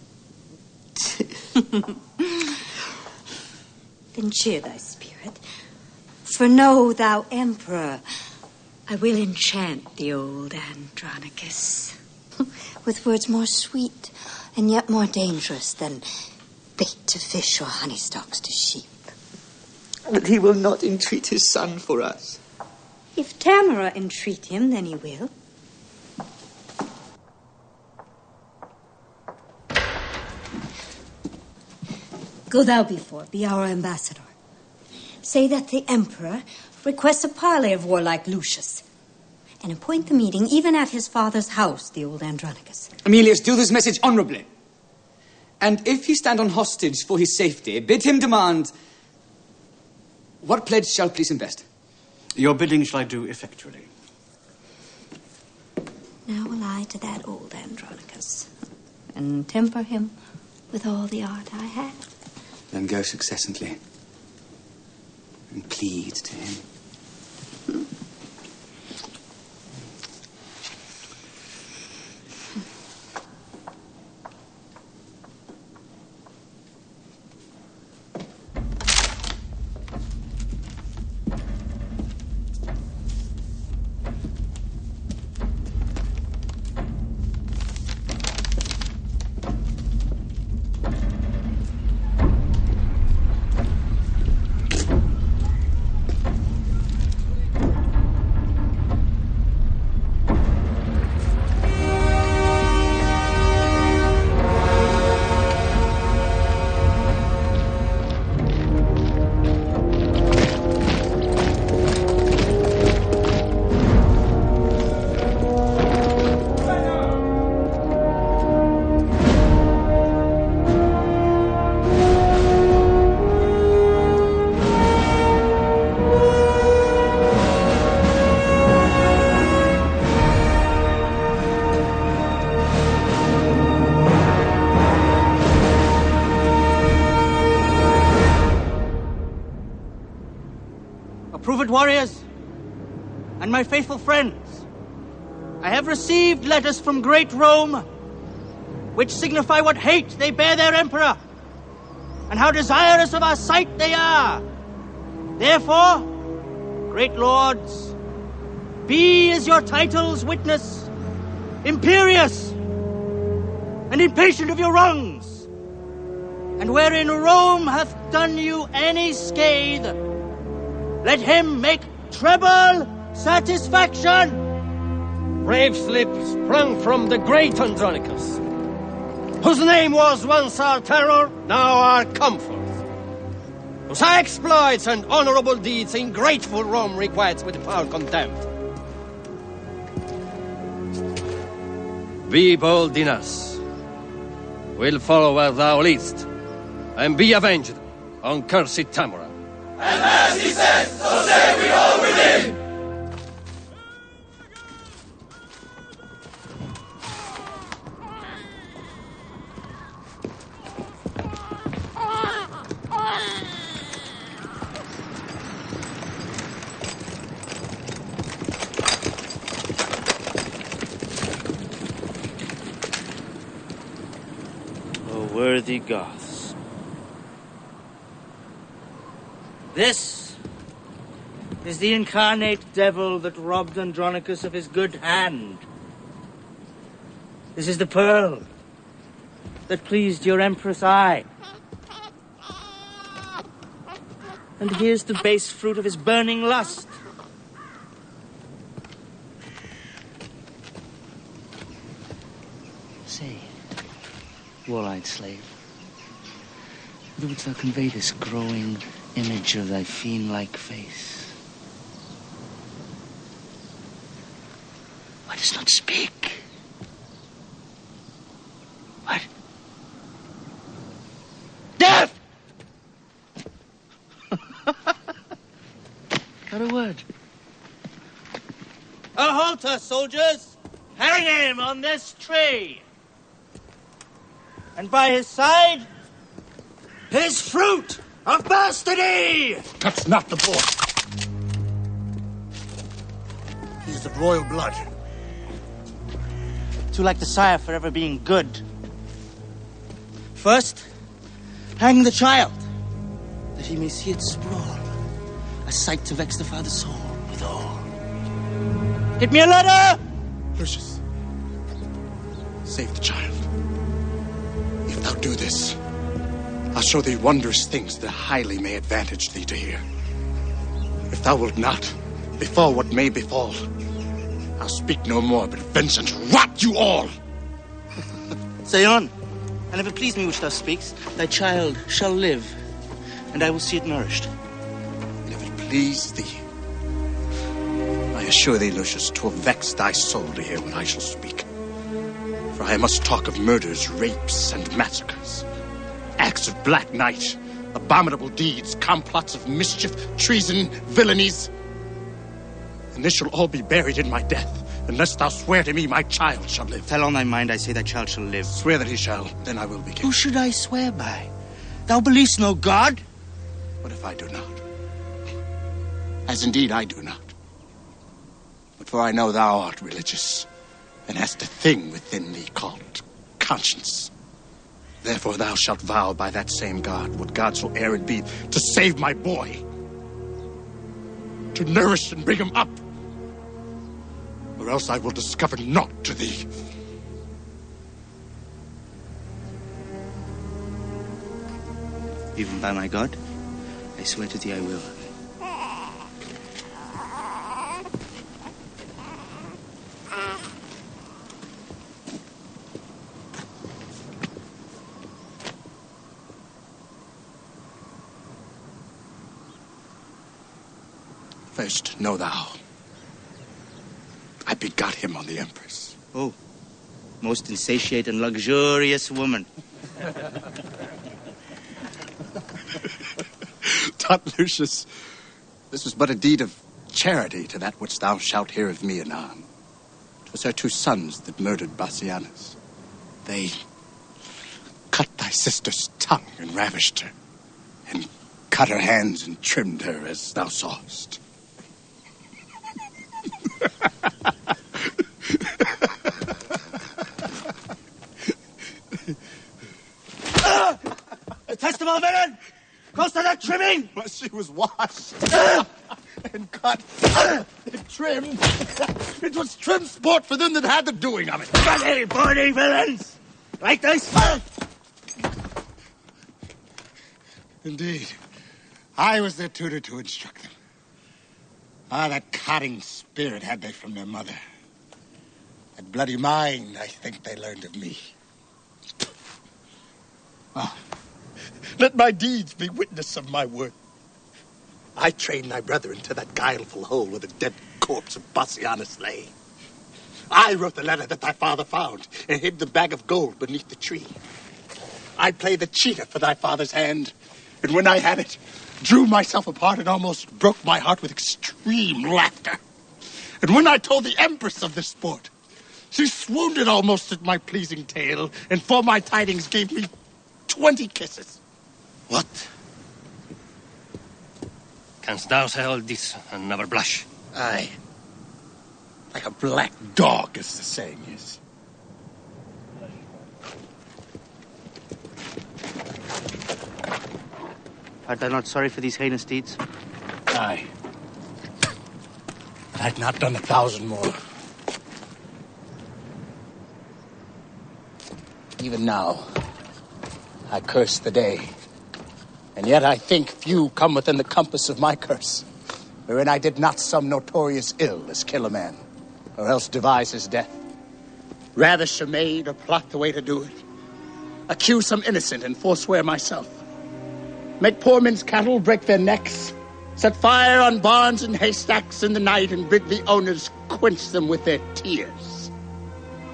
Then cheer thy spirit, for know thou, emperor, I will enchant the old Andronicus with words more sweet and yet more dangerous than bait to fish or honey stalks to sheep. But he will not entreat his son for us. If Tamara entreat him, then he will. Go thou before, be our ambassador. Say that the emperor requests a parley of warlike Lucius, and appoint the meeting even at his father's house, the old Andronicus. Emilius, do this message honorably. And if he stand on hostage for his safety, bid him demand... What pledge shall please him best? Your bidding shall I do effectually. Now will I to that old Andronicus, and temper him with all the art I have. Then go successantly, and plead to him. Approved warriors, and my faithful friends, I have received letters from great Rome, which signify what hate they bear their emperor, and how desirous of our sight they are. Therefore, great lords, be as your titles witness, imperious and impatient of your wrongs, and wherein Rome hath done you any scathe, let him make treble satisfaction. Brave slip sprung from the great Andronicus, whose name was once our terror, now our comfort, whose exploits and honorable deeds ingrateful Rome requites with foul contempt. Be bold in us. We'll follow where thou leadst, and be avenged on cursed Tamara. And as he says, so say we all with him! O worthy Goths, This is the incarnate devil that robbed Andronicus of his good hand. This is the pearl that pleased your Empress' eye. And here's the base fruit of his burning lust. Say, wall-eyed slave, whither wouldst thou convey this growing image of thy fiend-like face? Why dost not speak? What? Death! Not a word. A halter, soldiers! Hang him on this tree! And by his side, his fruit of bastardy! Touch not the boy. He is of royal blood. Too like the sire forever being good. First, hang the child, that he may see it sprawl, a sight to vex the father's soul withal. Get me a ladder! Lucius, save the child. If thou do this, I'll show thee wondrous things that highly may advantage thee to hear. If thou wilt not, befall what may befall, I'll speak no more, but vengeance rot you all! Say on, and if it please me which thou speakst, thy child shall live, and I will see it nourished. And if it please thee, I assure thee, Lucius, 'twill vex thy soul to hear what I shall speak. For I must talk of murders, rapes, and massacres, acts of black night, abominable deeds, complots of mischief, treason, villainies. And this shall all be buried in my death, unless thou swear to me my child shall live. Tell on thy mind, I say thy child shall live. Swear that he shall, then I will be king. Who should I swear by? Thou believest no God? What if I do not? As indeed I do not. But for I know thou art religious, and hast a thing within thee called conscience. Therefore thou shalt vow by that same God, what God soe'er it be, to save my boy, to nourish and bring him up, or else I will discover naught to thee. Even by my God, I swear to thee I will. First, know thou, I begot him on the Empress. Oh, most insatiate and luxurious woman. Taught Lucius, this was but a deed of charity to that which thou shalt hear of me anon. 'Twas her 2 sons that murdered Bassianus. They cut thy sister's tongue and ravished her, and cut her hands and trimmed her as thou sawest. Detestable villain! Close to that trimming! Well, she was washed and cut and trimmed. It was trim sport for them that had the doing of it. Bloody bony villains! Like this? Indeed. I was their tutor to instruct them. Ah, that cotting spirit had they from their mother. That bloody mind, I think they learned of me. Ah, let my deeds be witness of my work. I trained thy brother into that guileful hole where the dead corpse of Bassianus lay. I wrote the letter that thy father found and hid the bag of gold beneath the tree. I played the cheater for thy father's hand, and when I had it, drew myself apart and almost broke my heart with extreme laughter. And when I told the Empress of this sport, she swooned almost at my pleasing tale, and for my tidings gave me 20 kisses. What? Canst thou say all this and never blush? Aye. Like a black dog, as the saying is. Art thou not sorry for these heinous deeds? Aye. But I'd not done 1,000 more. Even now, I curse the day. And yet I think few come within the compass of my curse, wherein I did not some notorious ill as kill a man, or else devise his death. Rather chamade or plot the way to do it. Accuse some innocent and forswear myself. Make poor men's cattle break their necks. Set fire on barns and haystacks in the night and bid the owners quench them with their tears.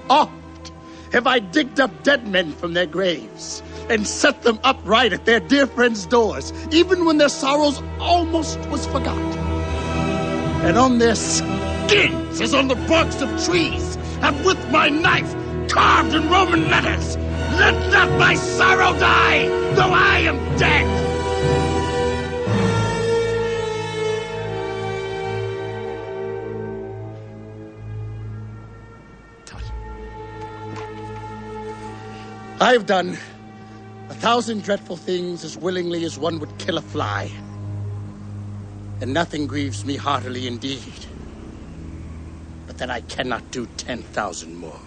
Oft have I digged up dead men from their graves and set them upright at their dear friends' doors, even when their sorrows almost was forgot. And on their skins, as on the barks of trees, have with my knife carved in Roman letters, "Let not my sorrow die, though I am dead." I've done 1,000 dreadful things as willingly as one would kill a fly. And nothing grieves me heartily indeed, but that I cannot do 10,000 more.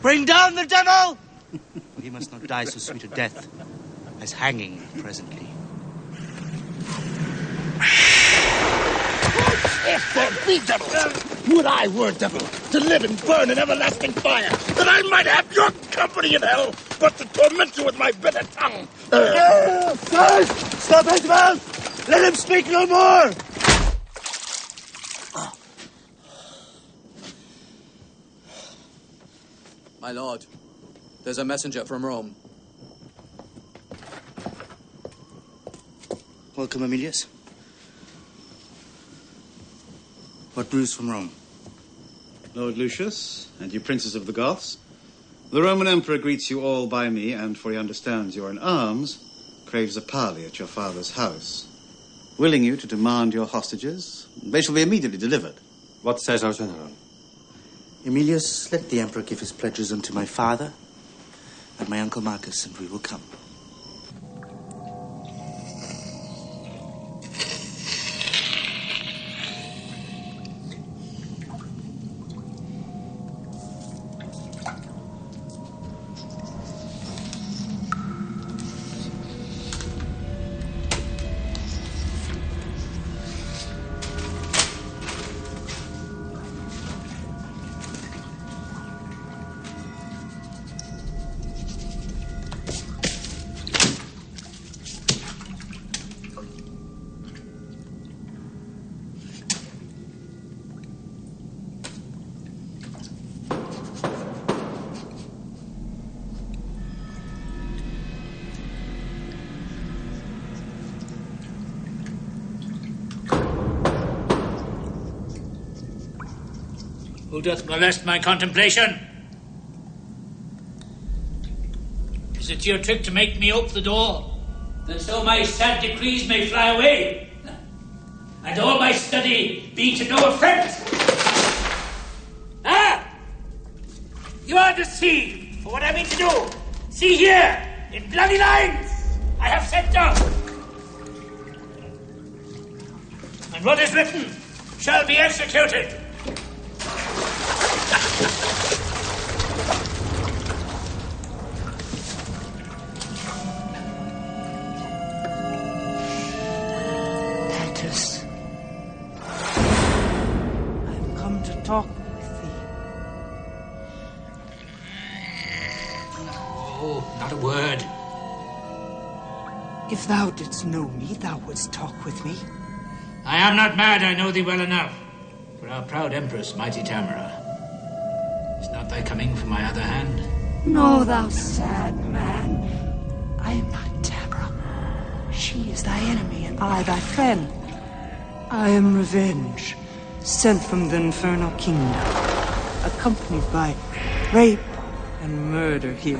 Bring down the devil! He must not die so sweet a death as hanging presently. If there be devils, would I were devil, to live and burn in everlasting fire, that I might have your company in hell, but to torment you with my bitter tongue. Sirs! Stop his mouth! Let him speak no more! My lord, there's a messenger from Rome. Welcome, Emilius. What news from Rome? Lord Lucius, and you princes of the Goths, the Roman Emperor greets you all by me, and for he understands you are in arms, craves a parley at your father's house, willing you to demand your hostages. They shall be immediately delivered. What says our general? Emilius, let the Emperor give his pledges unto my father and my uncle Marcus, and we will come. Who doth molest my contemplation? Is it your trick to make me ope the door, that so my sad decrees may fly away, and all my study be to no effect? Ah! You are deceived for what I mean to do. See here, in bloody lines, I have set down. And what is written shall be executed. Titus, I've come to talk with thee. Oh, not a word. If thou didst know me, thou wouldst talk with me. I am not mad, I know thee well enough. For our proud empress, mighty Tamara. Is not thy coming from my other hand? No, thou sad man. I am not Tamara. She is thy enemy, and I thy friend. I am Revenge, sent from the Infernal Kingdom, accompanied by rape and murder here,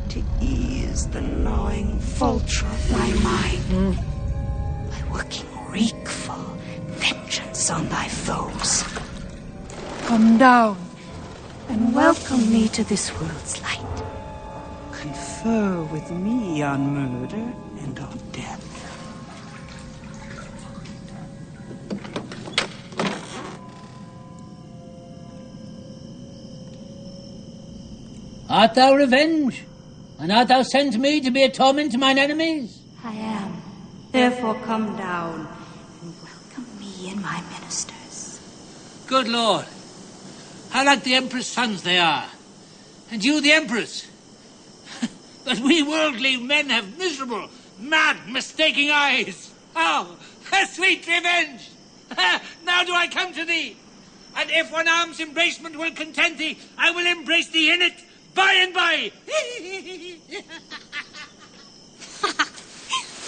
to ease the gnawing vulture of thy mind, by working wreakful vengeance on thy foes. Come down and welcome me to this world's light. confer with me on murder and on death. Art thou revenge? And art thou sent me to be a torment to mine enemies? I am. Therefore come down and welcome me and my ministers. Good Lord, how like the Emperor's sons they are. And you the Empress. But we worldly men have miserable, mad, mistaking eyes. Oh, a sweet revenge! Now do I come to thee. And if one arm's embracement will content thee, I will embrace thee in it by and by.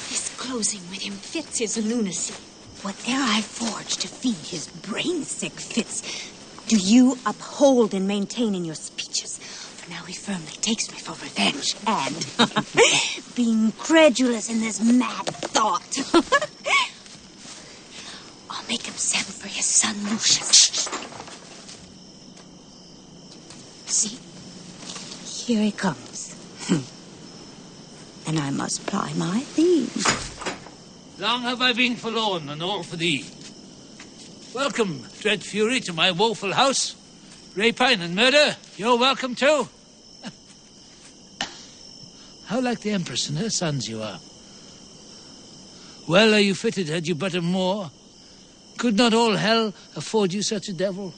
This closing with him fits his lunacy. Whate'er I forge to feed his brain-sick fits, do you uphold and maintain in your speeches. For now he firmly takes me for revenge, and being credulous in this mad thought, I'll make him send for his son Lucius. See? Here he comes. And I must ply my theme. Long have I been forlorn, and all for thee. Welcome, dread fury, to my woeful house. Rapine and murder, you're welcome too. How like the Empress and her sons you are. Well are you fitted, had you but a more. Could not all hell afford you such a devil?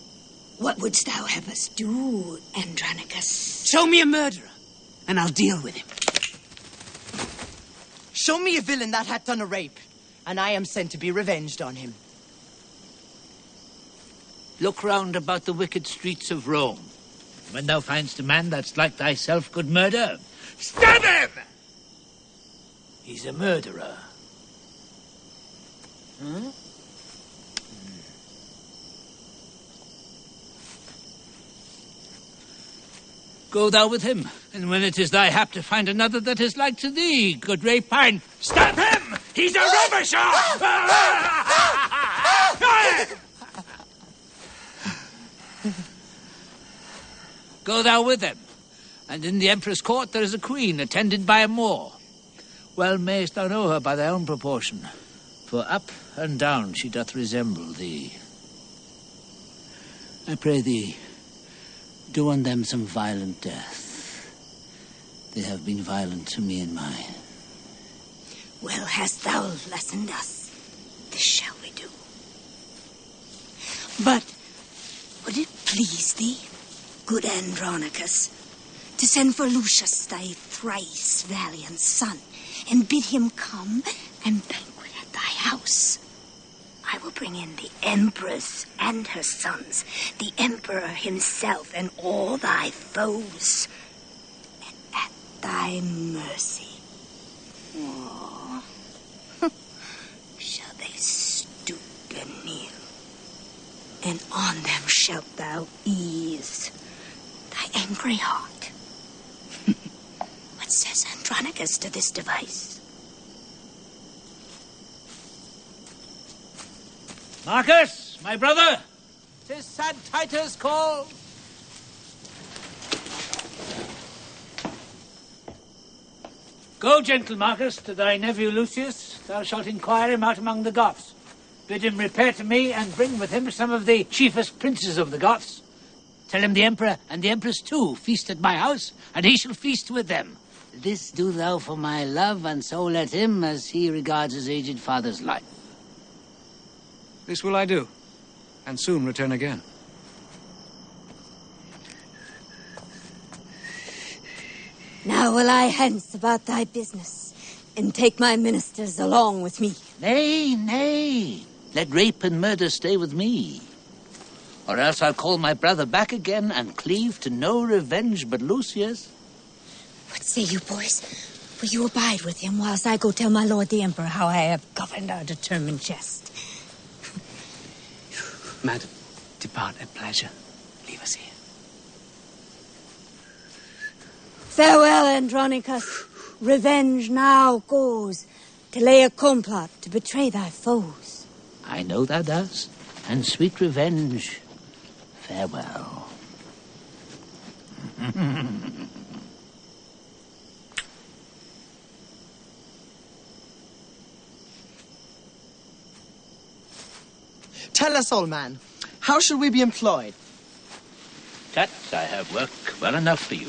What wouldst thou have us do, Andronicus? Show me a murderer, and I'll deal with him. Show me a villain that hath done a rape, and I am sent to be revenged on him. Look round about the wicked streets of Rome. When thou find'st a man that's like thyself could murder, stab him! He's a murderer. Huh? Go thou with him, and when it is thy hap to find another that is like to thee, good Rapine, stab him! He's a rubbisher! Go thou with him, and in the Emperor's court there is a queen attended by a Moor. Well mayst thou know her by thy own proportion, for up and down she doth resemble thee. I pray thee, do on them some violent death. They have been violent to me and mine. Well hast thou lessoned us. This shall we do. But would it please thee, good Andronicus, to send for Lucius, thy thrice valiant son, and bid him come and banquet at thy house? I will bring in the Empress and her sons, the Emperor himself, and all thy foes, and at thy mercy. Oh. Shall they stoop and kneel, and on them shalt thou ease thy angry heart. What says Andronicus to this device? Marcus, my brother, 'tis sad Titus' call. Go, gentle Marcus, to thy nephew Lucius. Thou shalt inquire him out among the Goths. Bid him repair to me and bring with him some of the chiefest princes of the Goths. Tell him the Emperor and the Empress too feast at my house, and he shall feast with them. This do thou for my love, and so let him as he regards his aged father's life. This will I do, and soon return again. Now will I hence about thy business, and take my ministers along with me. Nay, nay. Let rape and murder stay with me. Or else I'll call my brother back again and cleave to no revenge but Lucius. What say you, boys? Will you abide with him whilst I go tell my lord the Emperor how I have governed our determined jest? Madam, depart at pleasure. Leave us here. Farewell, Andronicus. Revenge now goes to lay a complot to betray thy foes. I know thou dost, and sweet revenge, farewell. Tell us, old man, how should we be employed? That I have work well enough for you.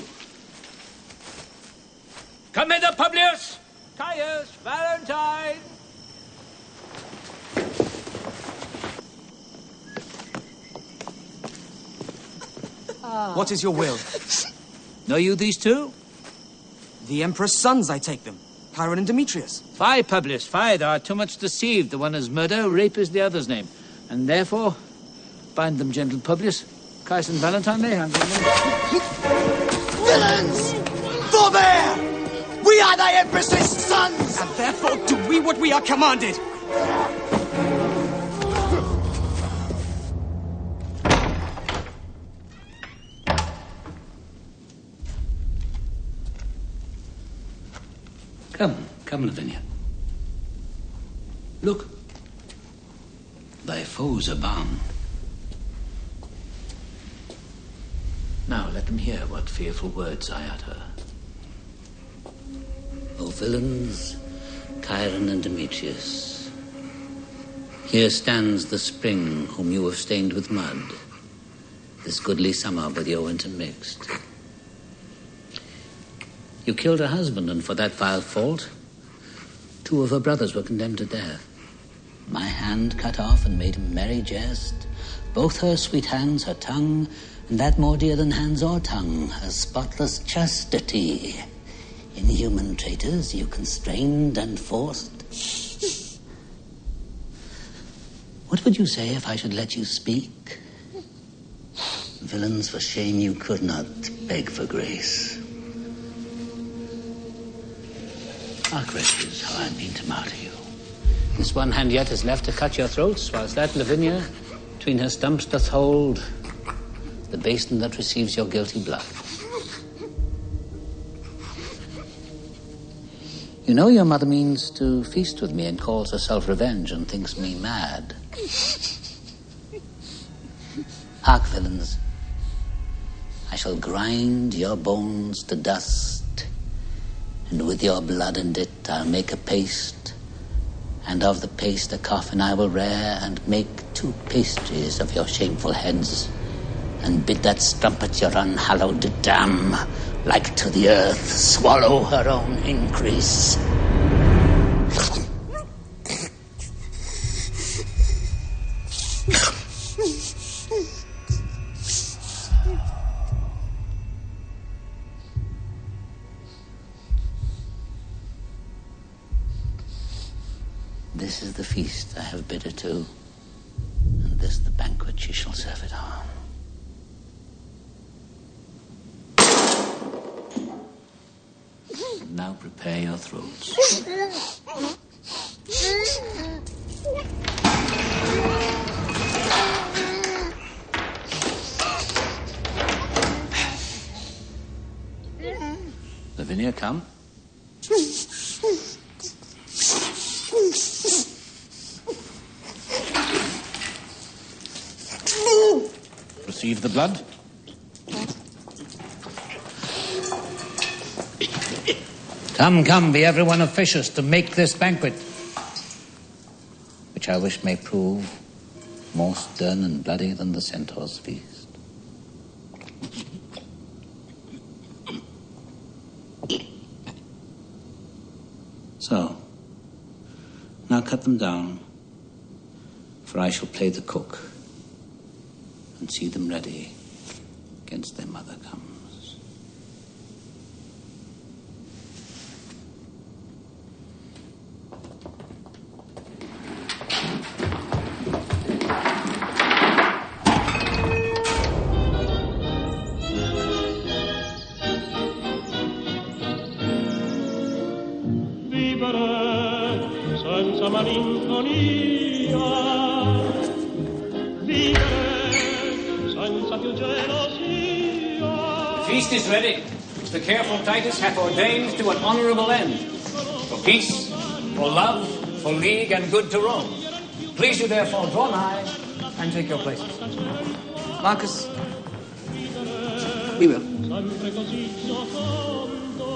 Come hither, Publius! Caius, Valentine! What is your will? Know you these two? The Emperor's sons, I take them. Chiron and Demetrius. Fie, Publius, fie. Thou art too much deceived. The one is murder, rape is the other's name. And therefore, bind them, gentle Publius. Caius and Valentine, they handle them. Villains! Forbear! We are thy Empress's sons! And therefore do we what we are commanded. Come, Lavinia. Look. Thy foes are bound. Now let them hear what fearful words I utter. O villains, Chiron and Demetrius, here stands the spring whom you have stained with mud, this goodly summer with your winter mixed. You killed her husband, and for that vile fault, 2 of her brothers were condemned to death. My hand cut off and made a merry jest. Both her sweet hands, her tongue, and that more dear than hands or tongue, her spotless chastity. Inhuman traitors, you constrained and forced. What would you say if I should let you speak? Villains, for shame you could not beg for grace. Hark, wretches, how I mean to martyr you. This one hand yet is left to cut your throats, whilst that Lavinia between her stumps doth hold the basin that receives your guilty blood. You know your mother means to feast with me and calls herself revenge and thinks me mad. Hark, villains, I shall grind your bones to dust, and with your blood and it I'll make a paste, and of the paste a coffin I will rear, and make 2 pastries of your shameful heads, and bid that strumpet your unhallowed dam, like to the earth, swallow her own increase. This is the feast I have bid her to, and this the banquet she shall serve it on. And now prepare your throats. Lavinia, come. Receive the blood. Come, be everyone officious to make this banquet, which I wish may prove more stern and bloody than the centaur's feast. So, now cut them down, for I shall play the cook and see them ready against their mother comes. Senza malinconia, vivere senza più gelosia. The feast is ready, which the careful Titus hath ordained to an honorable end, for peace, for love, for league and good to Rome. Please you therefore draw nigh and take your places. Marcus, we will. Sempre così giocondo,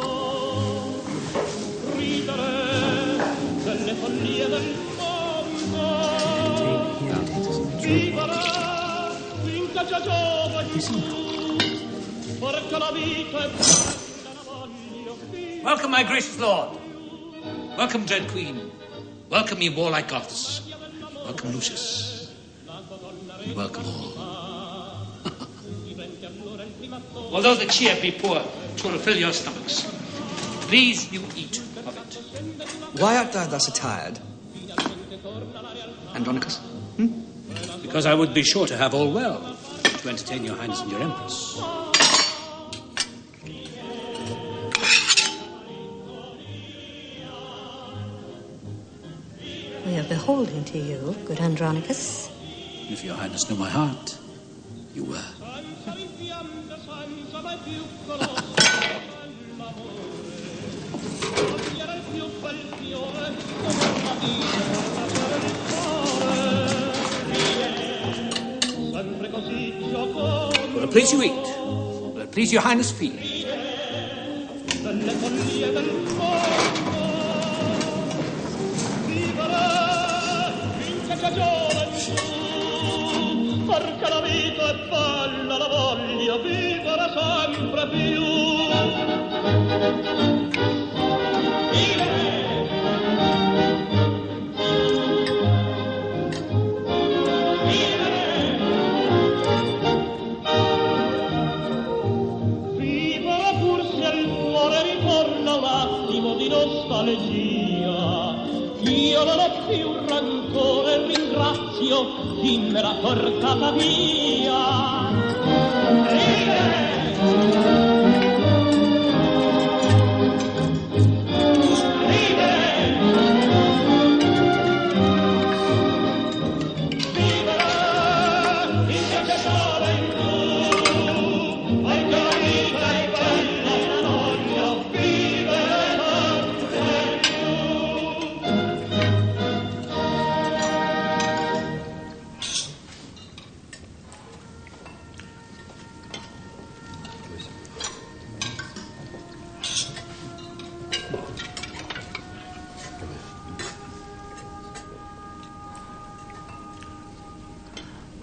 ridere delle follie del mondo. isn't true. Welcome, my gracious lord. Welcome, dread queen. Welcome, ye warlike Goths. Welcome, Lucius. And welcome all. Although the cheer be poor, 'twill fill your stomachs. Please, you eat of it. Why art thou thus attired, Andronicus? Because I would be sure to have all well to entertain your highness and your empress. We are beholden to you, good Andronicus. If your highness knew my heart, you were. Will it please you eat? Will it please your highness feed? Perché la vita è bella, la voglio vivere sempre più. Vivere pur se al cuore ritorna un attimo di nostalgia. Io non ho più rancore e ringrazio chi me l'ha portata via.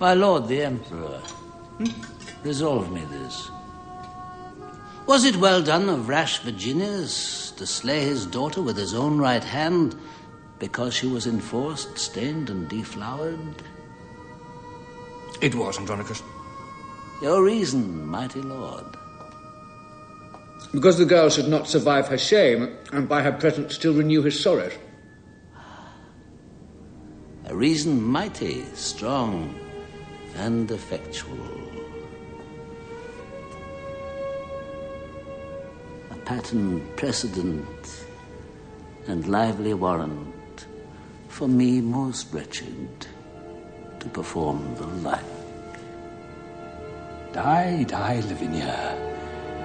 My lord the Emperor, resolve me this. Was it well done of rash Virginius to slay his daughter with his own right hand because she was enforced, stained, and deflowered? It was, Andronicus. Your reason, mighty lord. Because the girl should not survive her shame, and by her presence still renew his sorrows. A reason mighty, strong, and effectual. A pattern precedent and lively warrant for me most wretched to perform the like. Die, die, Lavinia,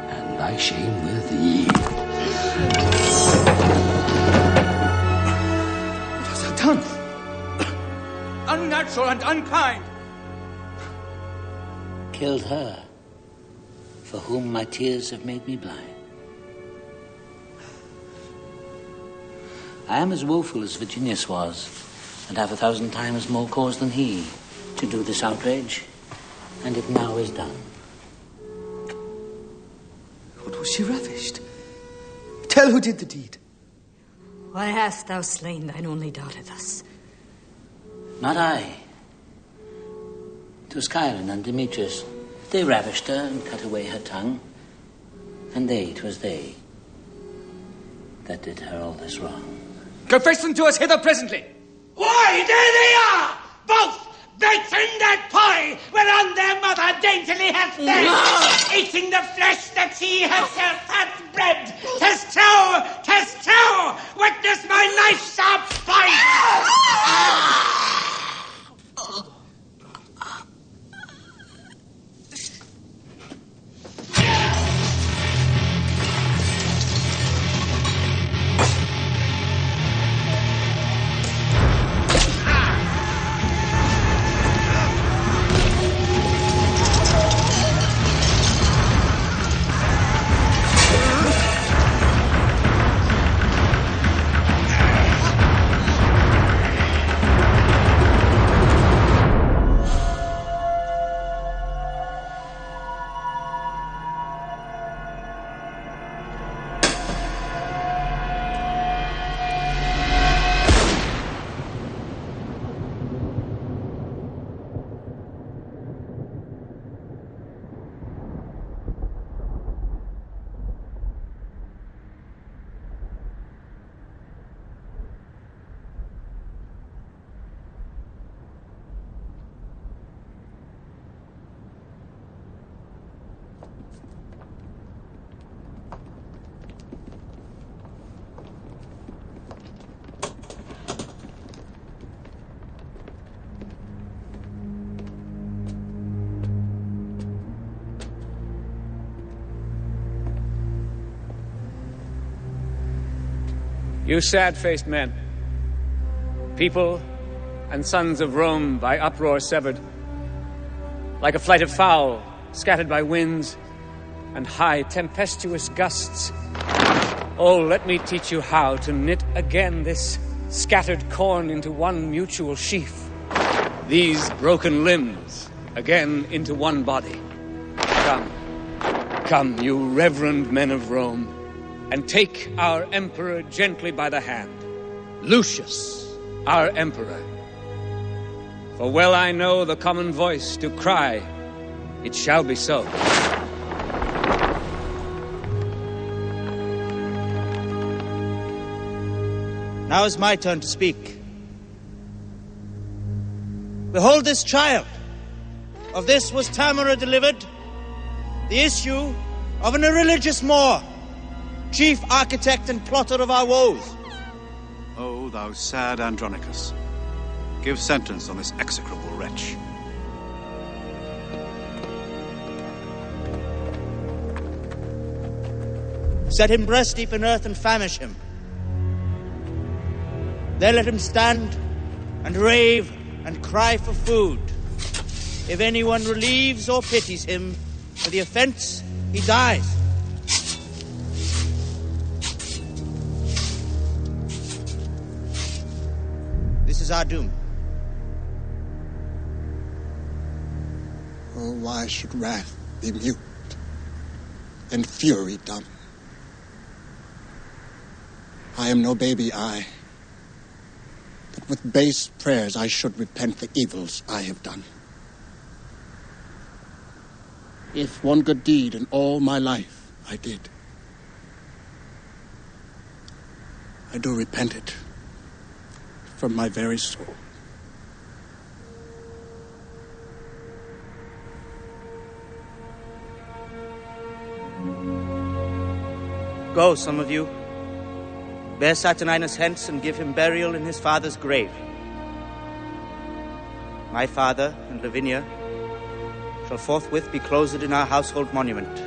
and thy shame with thee. What hast thou done? Unnatural and unkind. Killed her, for whom my tears have made me blind. I am as woeful as Virginius was, and have 1,000 times more cause than he to do this outrage, and it now is done. What was she ravished? Tell who did the deed. Why hast thou slain thine only daughter thus? Not I. It was Chiron and Demetrius. They ravished her and cut away her tongue. And it was they that did her all this wrong. Confess unto us hither presently. Why, there they are! Both! Baking that pie whereon their mother daintily hath fed, eating the flesh that she herself hath bred. 'Tis true! 'Tis true! Witness my knife-sharp bite! You sad-faced men, people and sons of Rome by uproar severed, like a flight of fowl scattered by winds and high tempestuous gusts. Oh, let me teach you how to knit again this scattered corn into one mutual sheaf, these broken limbs again into one body. Come, come, you reverend men of Rome, and take our emperor gently by the hand, Lucius, our emperor. For well I know the common voice to cry, it shall be so. Now is my turn to speak. Behold this child. Of this was Tamara delivered, the issue of an irreligious Moor, chief architect and plotter of our woes. O thou sad Andronicus, give sentence on this execrable wretch. Set him breast deep in earth and famish him. There let him stand and rave and cry for food. If anyone relieves or pities him for the offense, he dies. This is our doom. Oh, why should wrath be mute and fury dumb? I am no baby, I, that with base prayers I should repent the evils I have done. If one good deed in all my life I did, I do repent it from my very soul. Go, some of you. Bear Saturninus hence and give him burial in his father's grave. My father and Lavinia shall forthwith be closed in our household monument.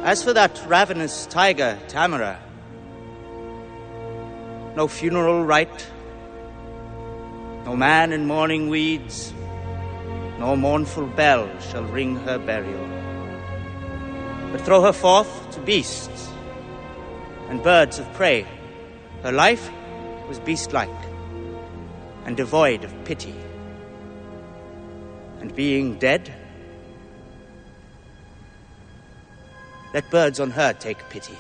As for that ravenous tiger, Tamara, no funeral rite, no man in mourning weeds, nor mournful bell shall ring her burial, but throw her forth to beasts and birds of prey. Her life was beast-like and devoid of pity. And being dead, let birds on her take pity.